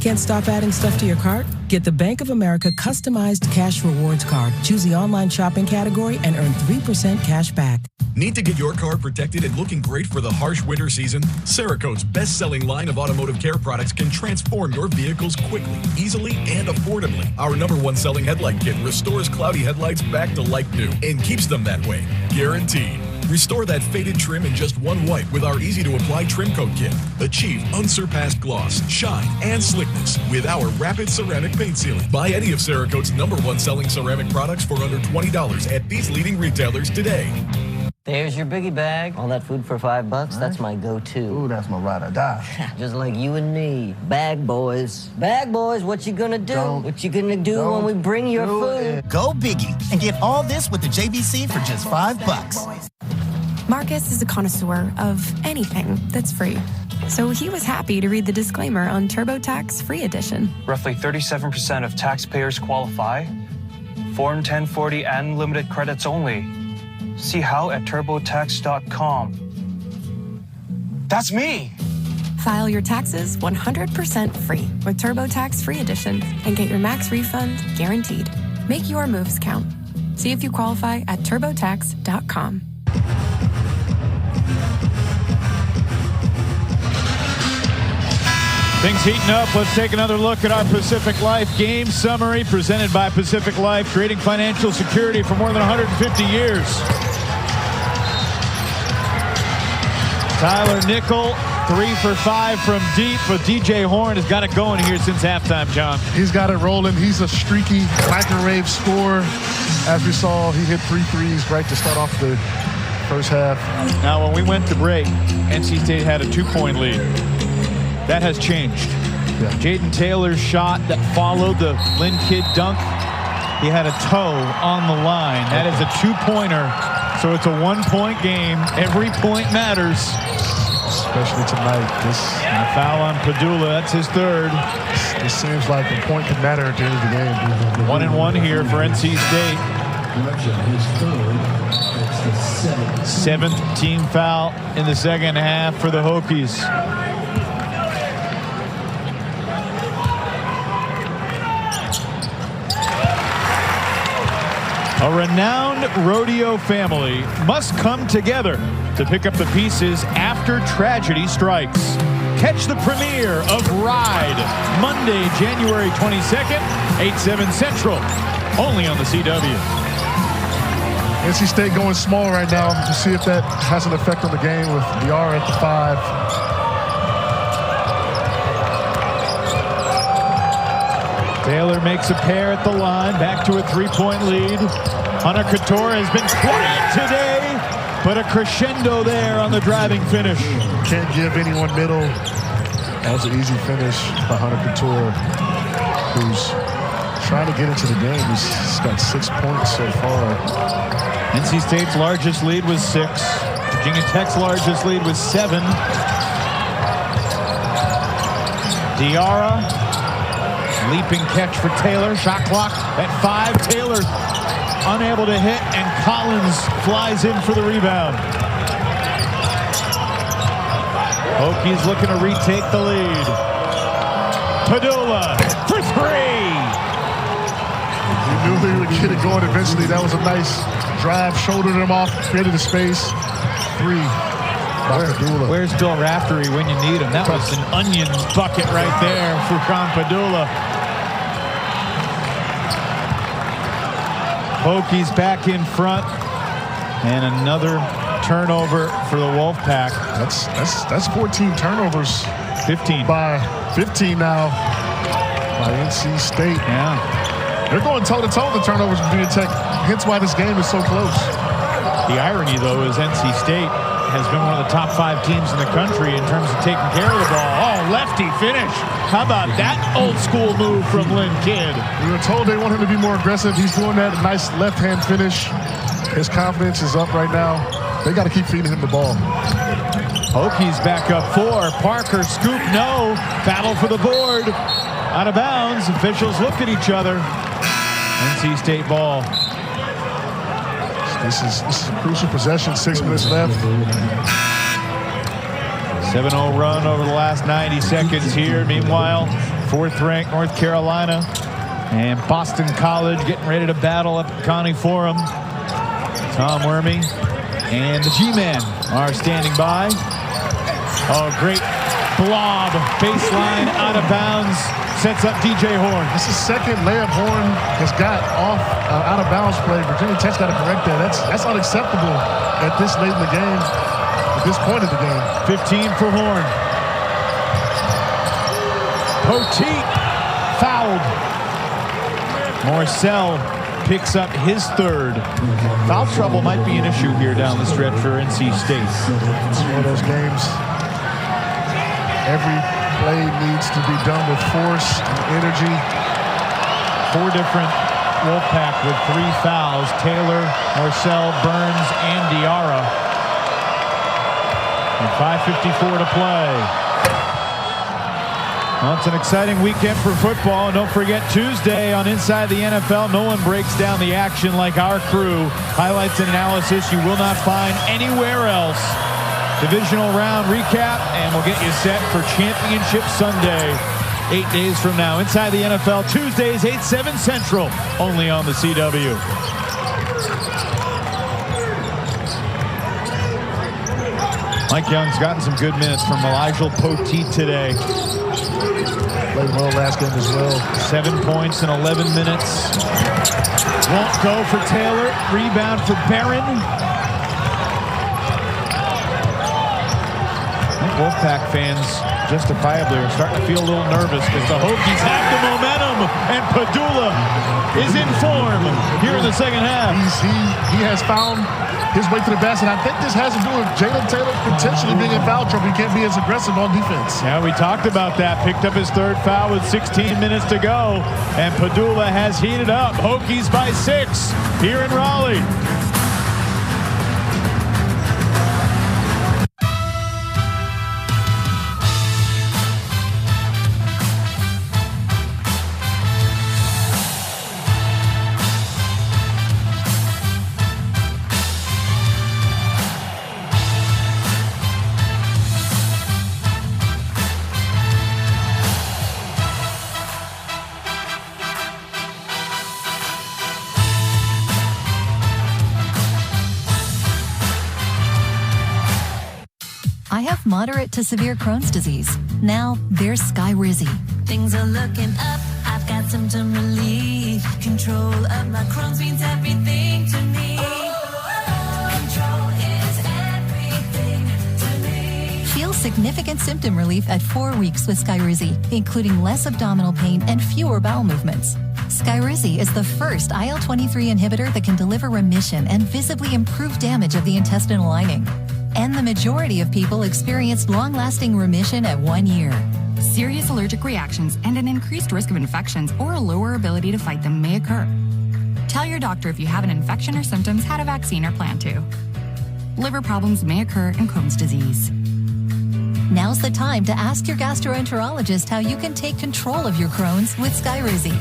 Can't stop adding stuff to your cart? Get the Bank of America customized cash rewards card. Choose the online shopping category and earn 3% cash back. Need to get your car protected and looking great for the harsh winter season? Cerakote's best-selling line of automotive care products can transform your vehicles quickly, easily, and affordably. Our #1 selling headlight kit restores cloudy headlights back to like new and keeps them that way, guaranteed. Restore that faded trim in just one wipe with our easy-to-apply trim coat kit. Achieve unsurpassed gloss, shine, and slickness with our rapid ceramic paint sealing. Buy any of Cerakote's #1 selling ceramic products for under $20 at these leading retailers today. There's your biggie bag. All that food for $5, that's my go-to. Ooh, that's my ride or die. Just like you and me. Bag boys. Bag boys, what you gonna do? What you gonna do when we bring your food? Go biggie and get all this with the JBC for just $5. Marcus is a connoisseur of anything that's free. So he was happy to read the disclaimer on TurboTax Free Edition. Roughly 37% of taxpayers qualify. Form 1040 and limited credits only. See how at turbotax.com. That's me! File your taxes 100% free with TurboTax Free Edition and get your max refund guaranteed. Make your moves count. See if you qualify at turbotax.com. Things heating up. Let's take another look at our Pacific Life game summary presented by Pacific Life, creating financial security for more than 150 years. Tyler Nickel, 3 for 5 from deep, but DJ Horne has got it going here since halftime, John. He's got it rolling. He's a streaky microwave scorer. As we saw, he hit 3 threes right to start off the first half. Now, when we went to break, NC State had a 2-point lead. That has changed. Yeah. Jaden Taylor's shot that followed the Lynn Kidd dunk, he had a toe on the line. That is a 2-pointer, so it's a 1-point game. Every point matters. Especially tonight. And a foul on Padula, that's his third. This seems like a point could matter at the end of the game. 1-1 here for NC State. 7th team foul in the second half for the Hokies. A renowned rodeo family must come together to pick up the pieces after tragedy strikes. Catch the premiere of Ride, Monday, January 22nd, 8/7 Central, only on the CW. NC State going small right now to see if that has an effect on the game with DR at the 5. Taylor makes a pair at the line, back to a 3-point lead. Hunter Cattoor has been quiet today, but a crescendo there on the driving finish. Can't give anyone middle. That was an easy finish by Hunter Cattoor, who's trying to get into the game. He's got 6 points so far. NC State's largest lead was 6. Virginia Tech's largest lead was 7. Diarra, leaping catch for Taylor. Shot clock at 5. Taylor unable to hit, and Collins flies in for the rebound. Hokies looking to retake the lead. Padula for 3. We knew they would get it going eventually. That was a nice drive, shouldered him off, created a space. 3 by Padula. Where's Bill Raftery when you need him? That was an onion bucket right there for Ron Padula. Hokies back in front, and another turnover for the Wolfpack. That's 14 turnovers. 15 by 15 now by NC State. Yeah, they're going toe-to-toe with the turnovers with Virginia Tech. Hence why this game is so close. The irony, though, is NC State has been one of the top 5 teams in the country in terms of taking care of the ball. Oh, lefty finish. How about that old school move from Lynn Kidd? We were told they want him to be more aggressive. He's doing that. Nice left-hand finish. His confidence is up right now. They got to keep feeding him the ball. Hokies back up 4. Parker, scoop, no. Battle for the board. Out of bounds. Officials looked at each other. NC State ball. This is a crucial possession. 6 minutes left. 7-0 run over the last 90 seconds here. Meanwhile, 4th-ranked North Carolina and Boston College getting ready to battle up at Connie Forum. Tom Wormy and the G-Man are standing by. Oh, great blob, baseline, out of bounds, sets up DJ Horne. This is second layup Horne has got off out of bounds play. Virginia Tech's got to correct that. That's unacceptable at this late in the game, at this point of the game. 15 for Horne. Poteet fouled. Morsell picks up his 3rd. Foul trouble might be an issue here down the stretch for NC State. It's one of those games. Every play needs to be done with force and energy. 4 different Wolfpack with 3 fouls. Taylor, Morsell, Burns, and Diarra. And 5:54 to play. Well, it's an exciting weekend for football. And don't forget, Tuesday on Inside the NFL, no one breaks down the action like our crew. Highlights and analysis you will not find anywhere else. Divisional round recap, and we'll get you set for Championship Sunday, 8 days from now. Inside the NFL, Tuesdays, 8/7 Central, only on the CW. Mike Young's gotten some good minutes from Elijah Poteet today. Played well last game as well. 7 points in 11 minutes. Won't go for Taylor. Rebound for Barron. Wolfpack fans justifiably are starting to feel a little nervous because the Hokies have the momentum, and Padula is in form here in the second half. He has found his way to the basket. I think this has to do with Jalen Taylor potentially being in foul trouble. He can't be as aggressive on defense. Yeah, we talked about that. Picked up his 3rd foul with 16 minutes to go, and Padula has heated up. Hokies by 6 here in Raleigh. I have moderate to severe Crohn's disease. Now there's Skyrizi. Things are looking up. I've got symptom relief. Control of my Crohn's means everything to me. Control is everything to me. Feel significant symptom relief at 4 weeks with Skyrizi, including less abdominal pain and fewer bowel movements. Skyrizi is the first IL-23 inhibitor that can deliver remission and visibly improve damage of the intestinal lining. And the majority of people experienced long-lasting remission at 1 year. Serious allergic reactions and an increased risk of infections or a lower ability to fight them may occur. Tell your doctor if you have an infection or symptoms, had a vaccine, or plan to. Liver problems may occur in Crohn's disease. Now's the time to ask your gastroenterologist how you can take control of your Crohn's with Skyrizi.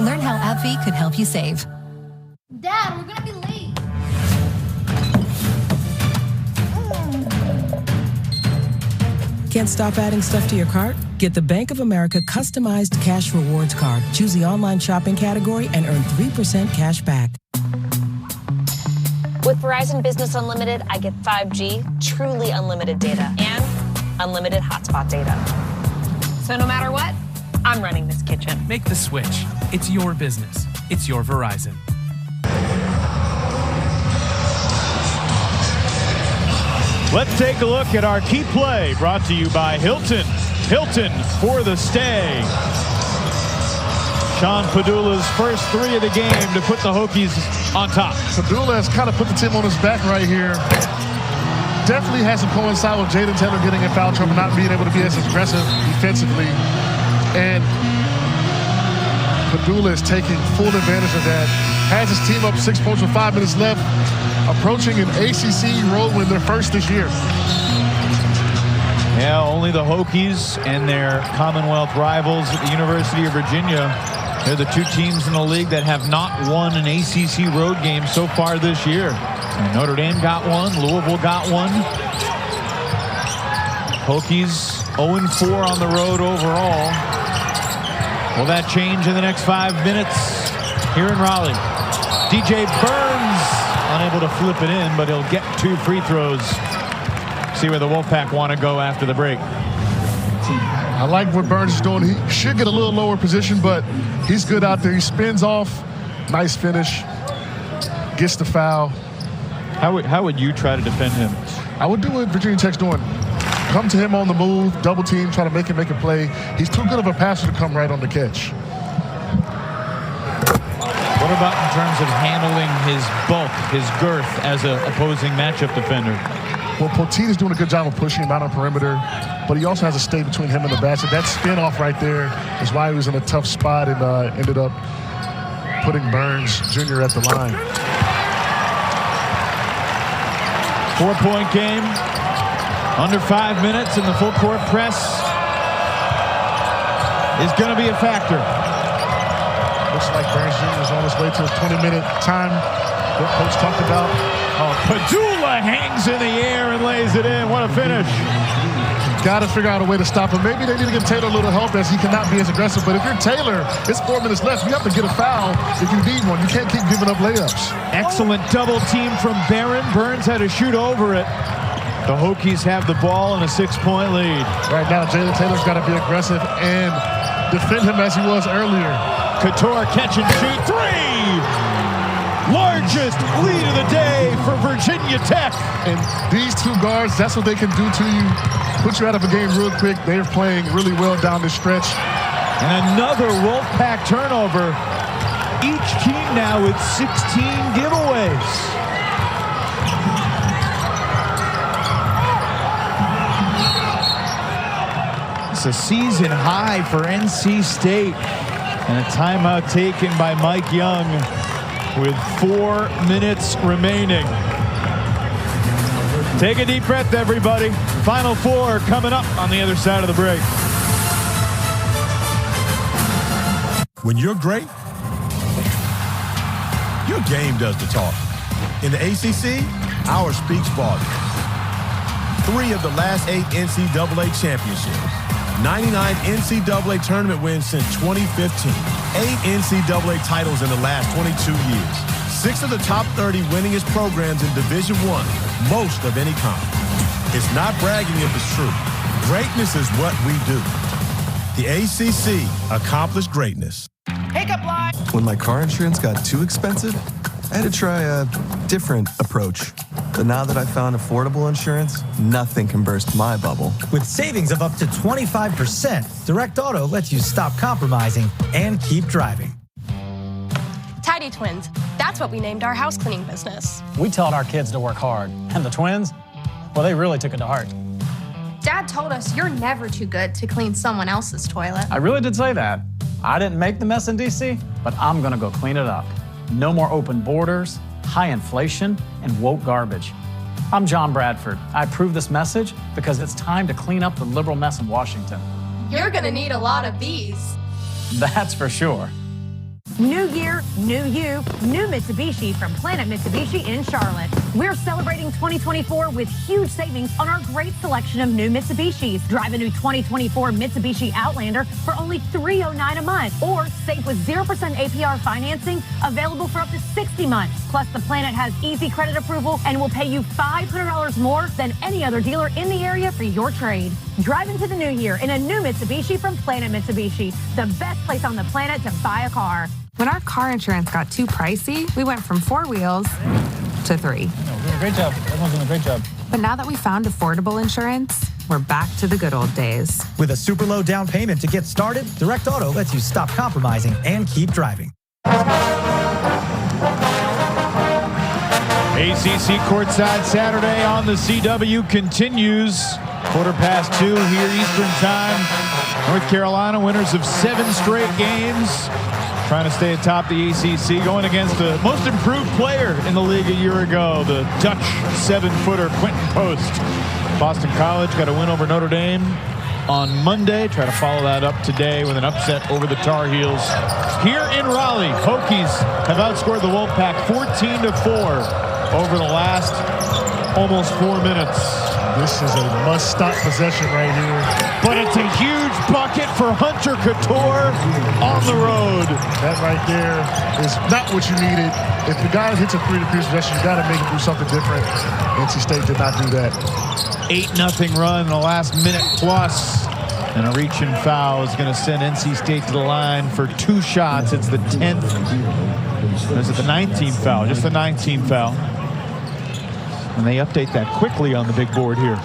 Learn how AbbVie could help you save. Dad, we're gonna be late. Can't stop adding stuff to your cart? Get the Bank of America customized cash rewards card. Choose the online shopping category and earn 3% cash back. With Verizon Business Unlimited, I get 5G, truly unlimited data, and unlimited hotspot data. So no matter what, I'm running this kitchen. Make the switch. It's your business. It's your Verizon. Let's take a look at our key play, brought to you by Hilton. Hilton for the stay. Sean Padula's first 3 of the game to put the Hokies on top. Padula has kind of put the team on his back right here. Definitely has to coincide with Jalen Taylor getting in foul trouble, not being able to be as aggressive defensively. And Padula is taking full advantage of that. Has his team up 6 points with 5 minutes left. Approaching an ACC road win, their first this year. Yeah, only the Hokies and their Commonwealth rivals at the University of Virginia. They're the 2 teams in the league that have not won an ACC road game so far this year. And Notre Dame got one, Louisville got one. Hokies 0-4 on the road overall. Will that change in the next 5 minutes here in Raleigh? DJ Burns unable to flip it in, but he'll get 2 free throws. See where the Wolfpack want to go after the break. I like what Burns is doing. He should get a little lower position, but he's good out there. He spins off. Nice finish. Gets the foul. How would you try to defend him? I would do what Virginia Tech's doing. Come to him on the move, double team, try to make him make a play. He's too good of a passer to come right on the catch. What about in terms of handling his bulk, his girth as an opposing matchup defender? Well, Poteet is doing a good job of pushing him out on perimeter, but he also has a stay between him and the basket. That spin off right there is why he was in a tough spot and ended up putting Burns Jr. at the line. 4-point game, under 5 minutes, and the full court press is going to be a factor. Looks like Burns Jr. is on his way to his 20-minute time. What Coach talked about. Oh, Padula hangs in the air and lays it in. What a finish. Got to figure out a way to stop him. Maybe they need to give Taylor a little help as he cannot be as aggressive. But if you're Taylor, it's 4 minutes left. You have to get a foul if you need one. You can't keep giving up layups. Excellent double team from Barron. Burns had to shoot over it. The Hokies have the ball and a 6-point lead. Right now, Jalen Taylor's got to be aggressive and defend him as he was earlier. Cattoor catch and shoot 3. Largest lead of the day for Virginia Tech. And these 2 guards, that's what they can do to you. Put you out of a game real quick. They're playing really well down the stretch. And another Wolfpack turnover. Each team now with 16 giveaways. It's a season high for NC State. And a timeout taken by Mike Young with 4 minutes remaining. Take a deep breath, everybody. Final 4 coming up on the other side of the break. When you're great, your game does the talk. In the ACC, ours speaks volumes. 3 of the last 8 NCAA championships. 99 NCAA tournament wins since 2015. 8 NCAA titles in the last 22 years. 6 of the top 30 winningest programs in Division I, most of any conference. It's not bragging if it's true. Greatness is what we do. The ACC accomplished greatness. Pickup line. When my car insurance got too expensive, I had to try a different approach. But now that I found affordable insurance, nothing can burst my bubble. With savings of up to 25%, Direct Auto lets you stop compromising and keep driving. Tidy Twins. That's what we named our house cleaning business. We taught our kids to work hard. And the twins, well, they really took it to heart. Dad told us you're never too good to clean someone else's toilet. I really did say that. I didn't make the mess in D.C., but I'm going to go clean it up. No more open borders, high inflation, and woke garbage. I'm John Bradford. I approve this message because it's time to clean up the liberal mess in Washington. You're gonna need a lot of these. That's for sure. New year, new you, new Mitsubishi from Planet Mitsubishi in Charlotte. We're celebrating 2024 with huge savings on our great selection of new Mitsubishis. Drive a new 2024 Mitsubishi Outlander for only $309 a month, or save with 0% APR financing available for up to 60 months. Plus, the Planet has easy credit approval and will pay you $500 more than any other dealer in the area for your trade. Drive into the new year in a new Mitsubishi from Planet Mitsubishi, the best place on the planet to buy a car. When our car insurance got too pricey, we went from 4 wheels to 3. We're doing a great job. Everyone's doing a great job. But now that we found affordable insurance, we're back to the good old days. With a super low down payment to get started, Direct Auto lets you stop compromising and keep driving. ACC courtside Saturday on the CW continues. 2:15 here Eastern Time. North Carolina winners of 7 straight games. Trying to stay atop the ACC, going against the most improved player in the league a year ago, the Dutch 7-footer Quentin Post. Boston College got a win over Notre Dame on Monday. Try to follow that up today with an upset over the Tar Heels. Here in Raleigh, Hokies have outscored the Wolfpack 14-4 over the last almost 4 minutes. This is a must-stop possession right here. But it's a huge bucket for Hunter Cattoor on the road. That right there is not what you needed. If the guy hits a 3-3 possession, you got to make him do something different. NC State did not do that. 8-0 run in the last minute plus. And a reach and foul is going to send NC State to the line for 2 shots. It's the 10th. Or is it the 19th foul? Just the 19th foul. And they update that quickly on the big board here.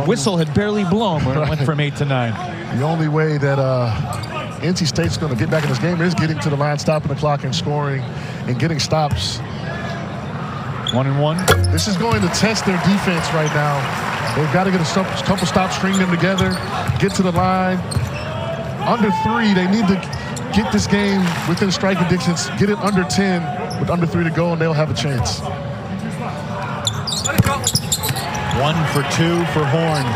Whistle had barely blown when it went from 8 to 9. The only way that NC State's going to get back in this game is getting to the line, stopping the clock, and scoring, and getting stops. 1-1. This is going to test their defense right now. They've got to get a couple stops, string them together, get to the line. Under 3, they need to get this game within striking distance, get it under 10 with under 3 to go, and they'll have a chance. 1 for 2 for Horne.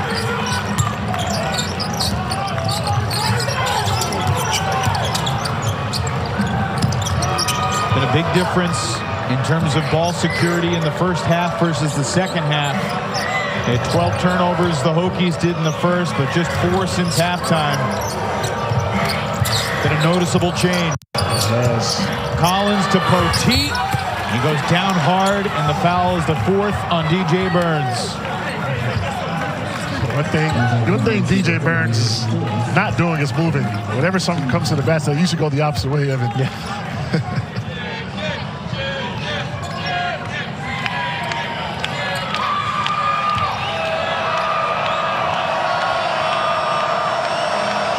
Been a big difference in terms of ball security in the first half versus the second half. They had 12 turnovers the Hokies did in the first, but just 4 since halftime. Been a noticeable change. Yes. Collins to Poteet. He goes down hard, and the foul is the 4th on DJ Burns. One thing DJ Burns is not doing is moving. Whenever something comes to the basket, you should go the opposite way, Evan. Yeah.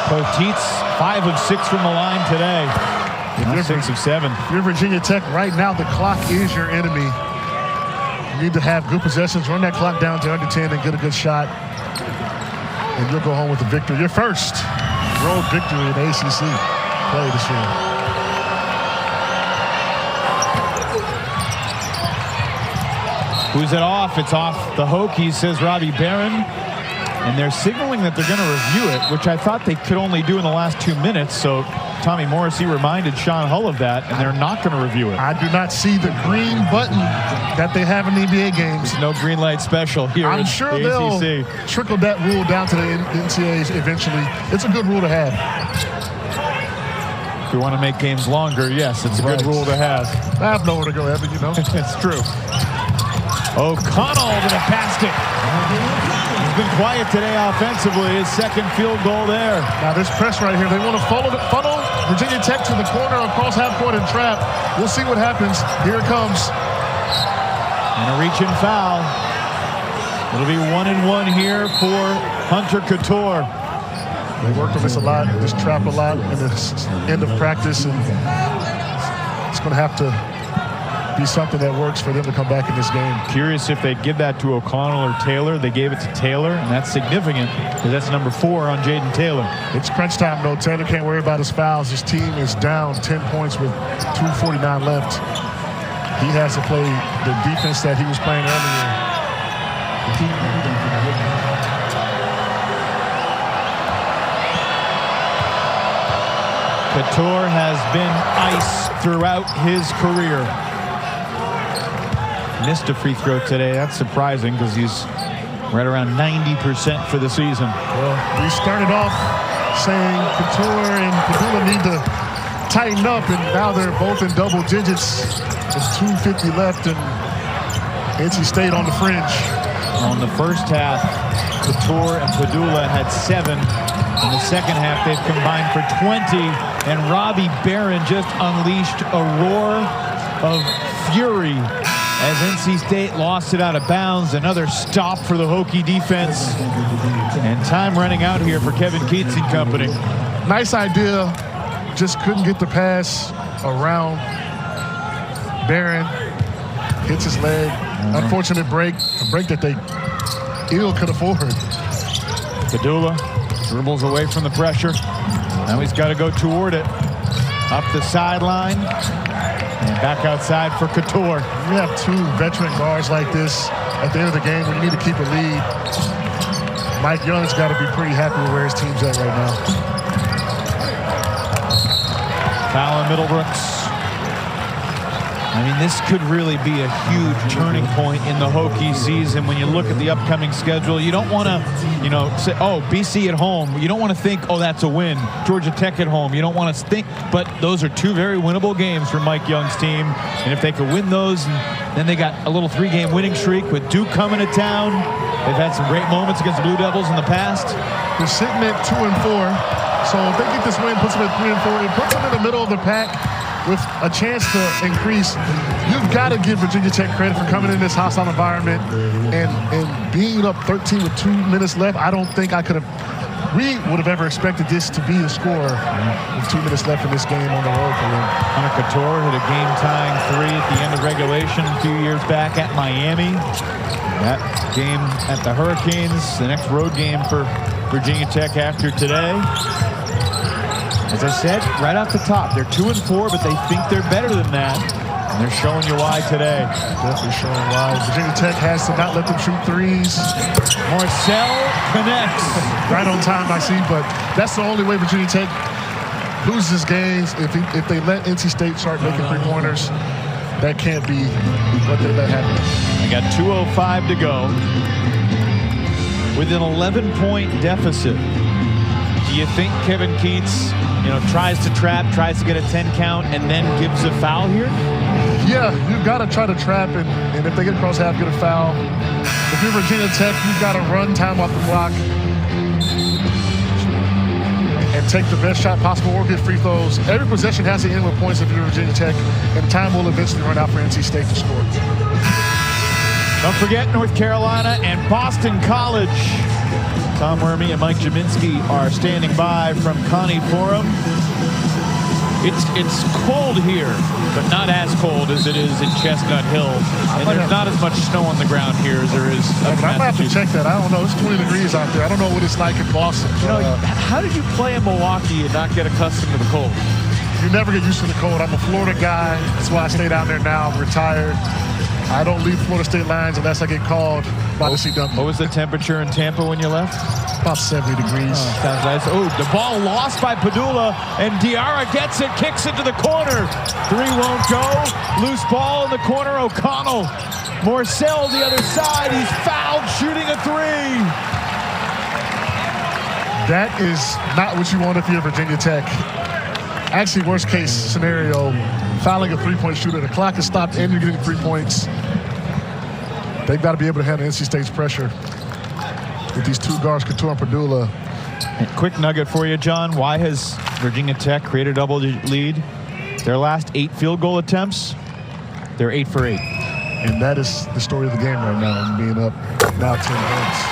Poteet's 5 of 6 from the line today. 6 of 7. If you're Virginia Tech right now, the clock is your enemy. You need to have good possessions, run that clock down to under 10 and get a good shot. And you'll go home with the victory. Your first road victory in the ACC play this year. Who's it off? It's off the Hokies, says Robbie Barron. And they're signaling that they're going to review it, which I thought they could only do in the last 2 minutes. So Tommy Morrissey reminded Sean Hull of that, and they're not going to review it. I do not see the green button that they have in the NBA games. There's no green light special here. I'm sure they'll trickle that rule down to the NCAAs eventually. It's a good rule to have. If you want to make games longer, yes, it's a good rule to have. I have nowhere to go, Evan, you know. It's true. O'Connell to the basket. He's been quiet today offensively. His second field goal there. Now this press right here, they want to funnel Virginia Tech to the corner across half court and trap. We'll see what happens. Here it comes. And a reach and foul. It'll be 1-1 here for Hunter Cattoor. They worked on this a lot, this trap a lot in the end of practice, and it's going to have to be something that works for them to come back in this game. Curious if they'd give that to O'Connell or Taylor. They gave it to Taylor, and that's significant because that's number 4 on Jaden Taylor. It's crunch time, though. Taylor can't worry about his fouls. His team is down 10 points with 2:49 left. He has to play the defense that he was playing earlier. Cattoor has been ice throughout his career. Missed a free throw today. That's surprising because he's right around 90% for the season. Well, we started off saying Cattoor and Padula need to tighten up, and now they're both in double digits. There's 2:50 left, and NC State on the fringe. On the first half, Cattoor and Padula had 7. In the second half, they've combined for 20, and Robbie Barron just unleashed a roar of fury as NC State lost it out of bounds. Another stop for the Hokie defense. And time running out here for Kevin Keats and company. Nice idea. Just couldn't get the pass around Barron. Hits his leg. Unfortunate break. A break that they ill could afford. Padula dribbles away from the pressure. Now he's got to go toward it. Up the sideline. And back outside for Cattoor. You have 2 veteran guards like this at the end of the game when you need to keep a lead. Mike Young's got to be pretty happy with where his team's at right now. Foul in Middlebrooks. I mean, this could really be a huge turning point in the Hokie season. When you look at the upcoming schedule, you don't want to, say, oh, BC at home. You don't want to think, oh, that's a win. Georgia Tech at home. You don't want to think, but those are two very winnable games for Mike Young's team. And if they could win those, and then they got a little 3-game winning streak with Duke coming to town. They've had some great moments against the Blue Devils in the past. They're sitting at 2-4. So if they get this win, puts them at 3-4. It puts them in the middle of the pack with a chance to increase. You've got to give Virginia Tech credit for coming in this hostile environment and being up 13 with 2 minutes left. I don't think we would have ever expected this to be a score with 2 minutes left in this game on the road for them. Hunter Cattoor hit a game-tying 3 at the end of regulation a few years back at Miami. That game at the Hurricanes, the next road game for Virginia Tech after today. As I said, right off the top, they're 2-4, but they think they're better than that. And they're showing you why today. Definitely showing why. Virginia Tech has to not let them shoot threes. Morsell connects. Right on time, I see, but that's the only way Virginia Tech loses games. If they let NC State start making three-pointers, that can't be what they let happen. They got 2:05 to go with an 11-point deficit. Do you think Kevin Keats, tries to trap, tries to get a 10 count, and then gives a foul here? Yeah, you've got to try to trap, and if they get across half, get a foul. If you're Virginia Tech, you've got to run time off the clock and take the best shot possible or get free throws. Every possession has to end with points if you're Virginia Tech, and time will eventually run out for NC State to score. Don't forget North Carolina and Boston College. Tom Wormy and Mike Jaminski are standing by from Connie Forum. It's cold here, but not as cold as it is in Chestnut Hill. And there's not as much snow on the ground here as there is up in I might have to check that. I don't know. It's 20 degrees out there. I don't know what it's like in Boston. How did you play in Milwaukee and not get accustomed to the cold? You never get used to the cold. I'm a Florida guy. That's why I stay down there now. I'm retired. I don't leave Florida State lines unless I get called by the CW. What was the temperature in Tampa when you left? About 70 degrees. Oh, sounds nice. Oh, the ball lost by Padula, and Diarra gets it, kicks it to the corner. 3 won't go. Loose ball in the corner. O'Connell. Morsell the other side. He's fouled shooting a 3. That is not what you want if you're Virginia Tech. Actually, worst case scenario, fouling a 3-point shooter. The clock is stopped and you're getting 3 points. They've got to be able to handle NC State's pressure with these 2 guards, Cattoor and Padula. Quick nugget for you, John. Why has Virginia Tech created a double-digit lead? Their last 8 field goal attempts, they're 8 for 8. And that is the story of the game right now, being up now 10 points.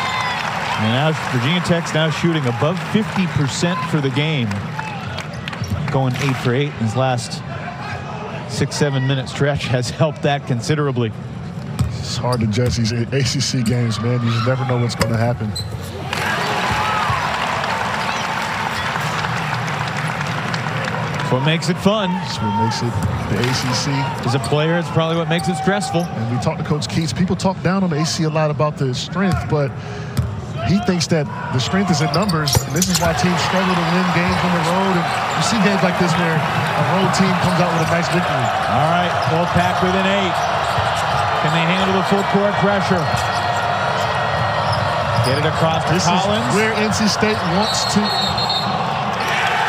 And now Virginia Tech's now shooting above 50% for the game. Going 8 for 8 in his last 6-7 minute stretch has helped that considerably. It's hard to judge these ACC games, man. You just never know what's going to happen. That's what makes it fun. That's what makes it the ACC. As a player, it's probably what makes it stressful. And we talked to Coach Keats. People talk down on the ACC a lot about the strength, but he thinks that the strength is in numbers, and this is why teams struggle to win games on the road. And you see games like this where a road team comes out with a nice victory. All right, Wolfpack within 8. Can they handle the full court pressure? Get it across to Collins. This is where NC State wants to.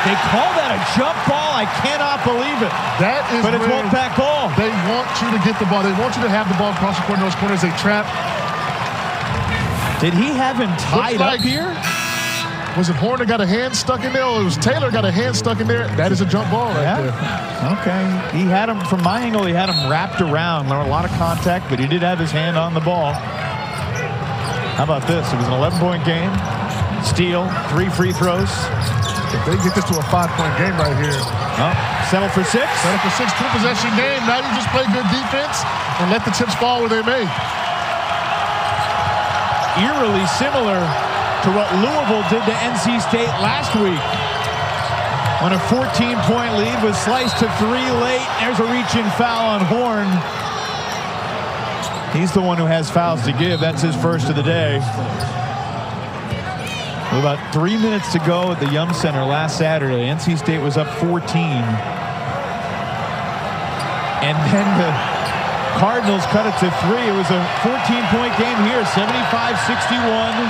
They call that a jump ball. I cannot believe it. That is but it's Wolfpack ball. They want you to get the ball. They want you to have the ball across the court in those corners. They trap. Did he have him tied up here? Was it Horne that got a hand stuck in there, or it was Taylor got a hand stuck in there? That is a jump ball right there. Okay. He had him, from my angle, he had him wrapped around. There was a lot of contact, but he did have his hand on the ball. How about this? It was an 11-point game. Steal, 3 free throws. If they get this to a 5-point game right here. Settle for 6. Settle for 6, 2-possession game. Now you just play good defense and let the chips fall where they may. Eerily similar to what Louisville did to NC State last week. When a 14-point lead was sliced to 3 late. There's a reach-in foul on Horne. He's the one who has fouls to give. That's his first of the day. With about 3 minutes to go at the Yum Center last Saturday, NC State was up 14. And then the Cardinals cut it to 3. It was a 14-point game here, 75-61.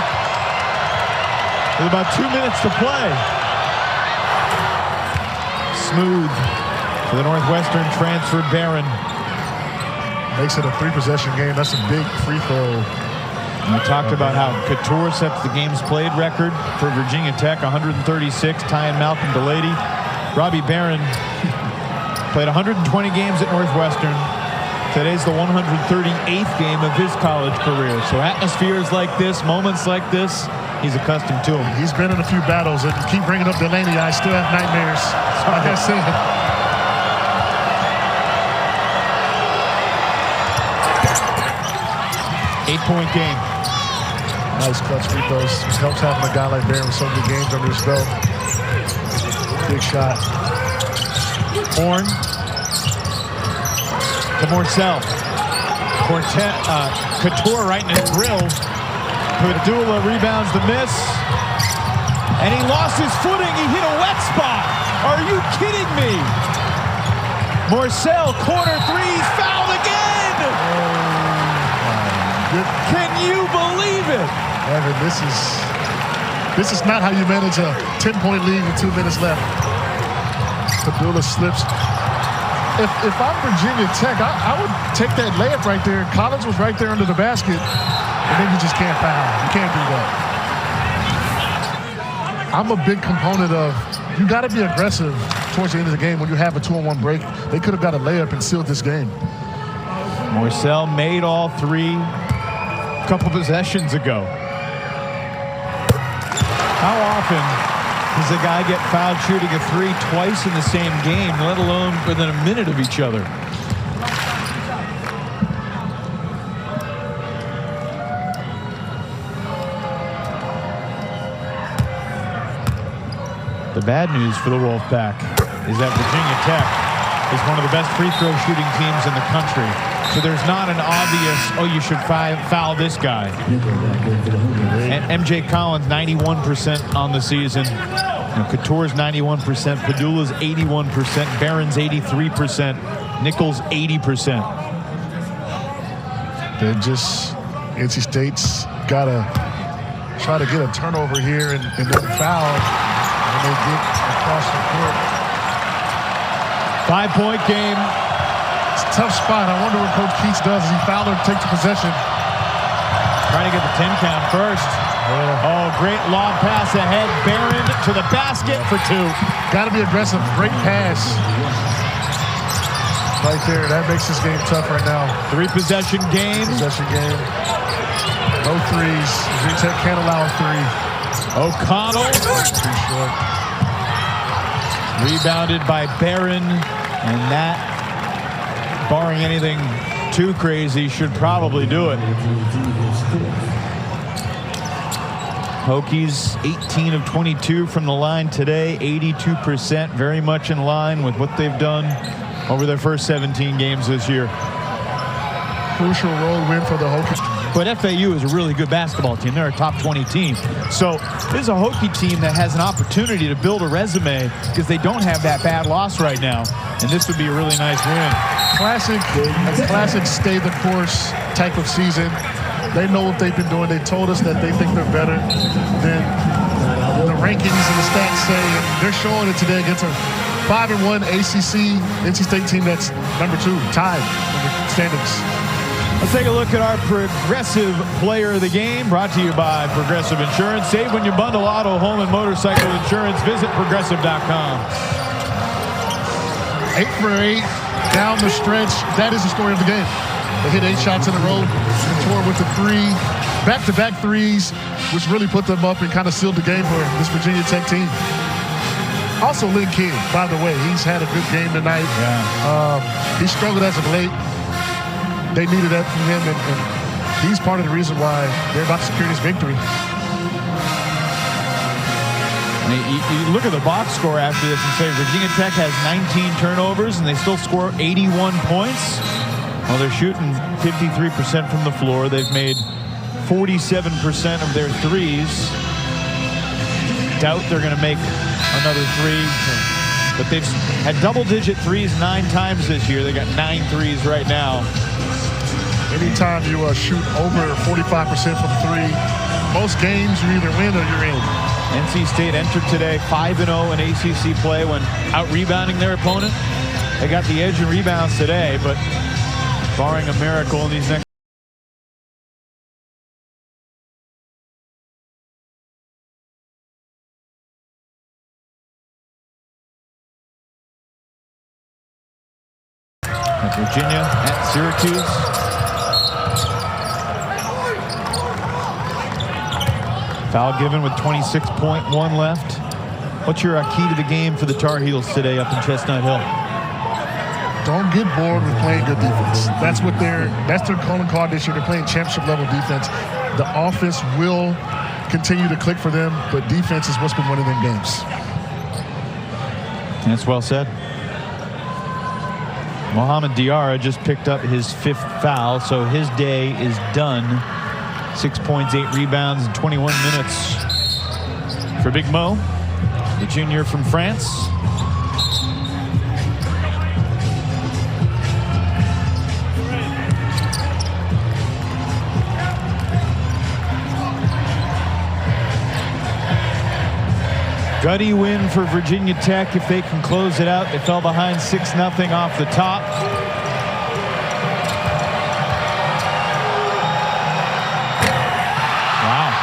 With about 2 minutes to play. Smooth for the Northwestern transfer, Barron. Makes it a 3-possession game. That's a big free throw. We talked about how Cattoor sets the games played record for Virginia Tech, 136, tying Malcolm Delaney. Robbie Barron played 120 games at Northwestern. Today's the 138th game of his college career. So atmospheres like this, moments like this, he's accustomed to them. He's been in a few battles. And keep bringing up Delaney, I still have nightmares. Like I said. 8-point game. Nice clutch free throws. Helps having a guy like Barron with so many games under his belt. Big shot. Horne to Morsell. Cattoor right in his grill. Padula rebounds the miss. And he lost his footing. He hit a wet spot. Are you kidding me? Morsell, corner threes, fouled again. Can you believe it? Evan, this is not how you manage a 10-point lead with 2 minutes left. Padula slips. If I'm Virginia Tech, I would take that layup right there. Collins was right there under the basket, and then you just can't foul. You can't do that. I'm a big component of you got to be aggressive towards the end of the game when you have a 2-on-1 break. They could have got a layup and sealed this game. Morsell made all 3 a couple possessions ago. How often does a guy get fouled shooting a 3 twice in the same game, let alone within a minute of each other? The bad news for the Wolfpack is that Virginia Tech is one of the best free throw shooting teams in the country. So there's not an obvious, oh, you should foul this guy. And MJ Collins, 91% on the season. Cattoor's 91%, Padula's 81%, Barron's 83%, Nichols 80%. They're just, NC State's got to try to get a turnover here and then foul when they get across the court. 5-point game. It's a tough spot. I wonder what Coach Keats does. He fouled or takes the possession. Trying to get the 10 count first. Oh, great long pass ahead. Barron to the basket for 2. Got to be aggressive. Great pass. Right there. That makes this game tough right now. 3-possession game. Possession game. No threes. Virginia Tech can't allow a 3. O'Connell. Too short. Rebounded by Barron. And that, barring anything too crazy, should probably do it. Hokies 18 of 22 from the line today, 82%, very much in line with what they've done over their first 17 games this year. Crucial road win for the Hokies. But FAU is a really good basketball team. They're a top 20 team. So this is a Hokie team that has an opportunity to build a resume because they don't have that bad loss right now. And this would be a really nice win. Classic stay the course type of season. They know what they've been doing. They told us that they think they're better than the rankings and the stats say. And they're showing it today against a 5-1 ACC NC State team that's number 2, tied in the standings. Let's take a look at our Progressive Player of the Game, brought to you by Progressive Insurance. Save when you bundle auto, home, and motorcycle insurance. Visit Progressive.com. 8 for 8 down the stretch. That is the story of the game. They hit 8 shots in a row. Cattoor with the 3, back-to-back threes, which really put them up and kind of sealed the game for this Virginia Tech team. Also, Lynn King, by the way, he's had a good game tonight. Yeah. He struggled as of late. They needed that from him, and he's part of the reason why they're about to secure this victory. You look at the box score after this and say Virginia Tech has 19 turnovers and they still score 81 points. Well, they're shooting 53% from the floor. They've made 47% of their threes. Doubt they're going to make another 3. but they've had double-digit threes 9 times this year. They got 9 threes right now. Anytime you shoot over 45% from 3, most games you either win or you're in. NC State entered today 5-0 in ACC play when out-rebounding their opponent. They got the edge in rebounds today, but barring a miracle in these next at Virginia, at Syracuse. Foul given with 26.1 left. What's your key to the game for the Tar Heels today up in Chestnut Hill? Don't get bored with playing good defense. That's their calling card this year. They're playing championship level defense. The offense will continue to click for them, but defense is what's been winning them games. That's well said. Mohamed Diarra just picked up his 5th foul, so his day is done. 6 points, 8 rebounds, and 21 minutes for Big Mo, the junior from France. Gutty win for Virginia Tech if they can close it out. They fell behind 6-0 off the top. Wow.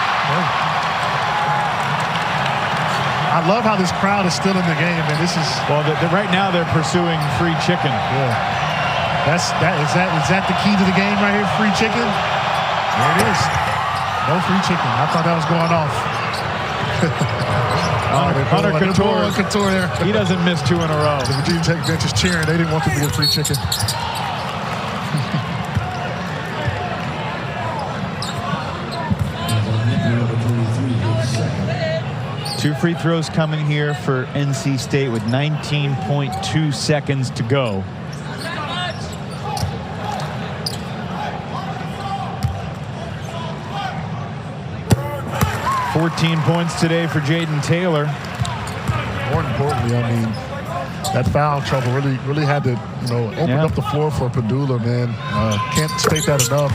I love how this crowd is still in the game, and this is well. Right now they're pursuing free chicken. Yeah. Is that the key to the game right here? Free chicken. There it is. No free chicken. I thought that was going off. Hunter Cattoor there. He doesn't miss 2 in a row. The Virginia Tech bench is cheering. They didn't want them to get free chicken. 2 free throws coming here for NC State with 19.2 seconds to go. $14 points today for Jaden Taylor. More importantly, I mean, that foul trouble really had to, open up the floor for Padula, man. Can't state that enough.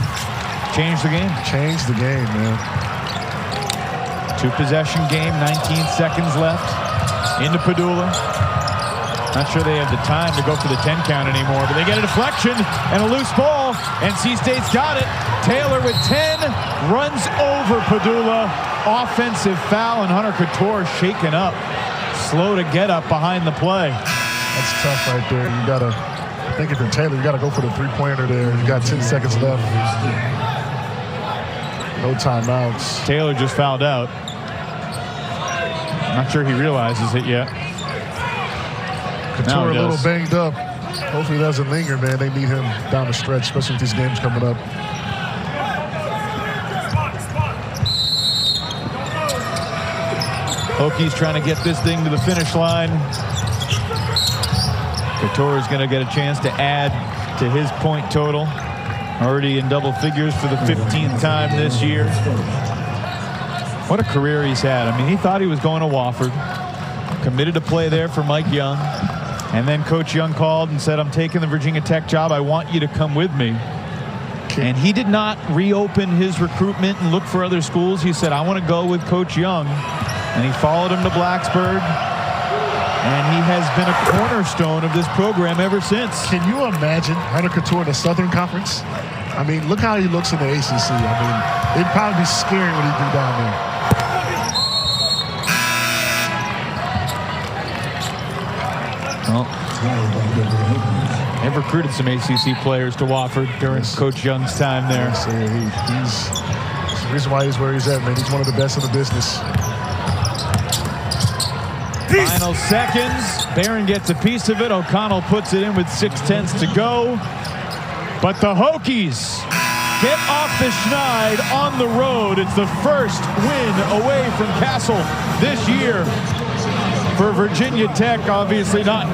Change the game. Change the game, man. 2-possession game, 19 seconds left. Into Padula. Not sure they have the time to go for the 10 count anymore, but they get a deflection and a loose ball. NC State's got it. Taylor with 10 runs over Padula. Offensive foul, and Hunter Cattoor shaken up. Slow to get up behind the play. That's tough right there. You gotta, I think if you're Taylor, you gotta go for the 3-pointer there. You got 10 seconds left. No timeouts. Taylor just fouled out. Not sure he realizes it yet. Cattoor a little banged up. Hopefully it doesn't linger, man. They need him down the stretch, especially with these games coming up. Hokies trying to get this thing to the finish line. Cattoor is going to get a chance to add to his point total. Already in double figures for the 15th time this year. What a career he's had. I mean, he thought he was going to Wofford. Committed to play there for Mike Young. And then Coach Young called and said, I'm taking the Virginia Tech job. I want you to come with me. And he did not reopen his recruitment and look for other schools. He said, I want to go with Coach Young. And he followed him to Blacksburg. And he has been a cornerstone of this program ever since. Can you imagine Hunter Cattoor in the Southern Conference? I mean, look how he looks in the ACC. I mean, it'd probably be scary what he'd do down there. Well, they've recruited some ACC players to Wofford during Coach Young's time there. He's the reason why he's where he's at, man. He's one of the best in the business. Final seconds. Barron gets a piece of it. O'Connell puts it in with 6:10 to go. But the Hokies get off the schneid on the road. It's the first win away from Castle this year for Virginia Tech. Obviously not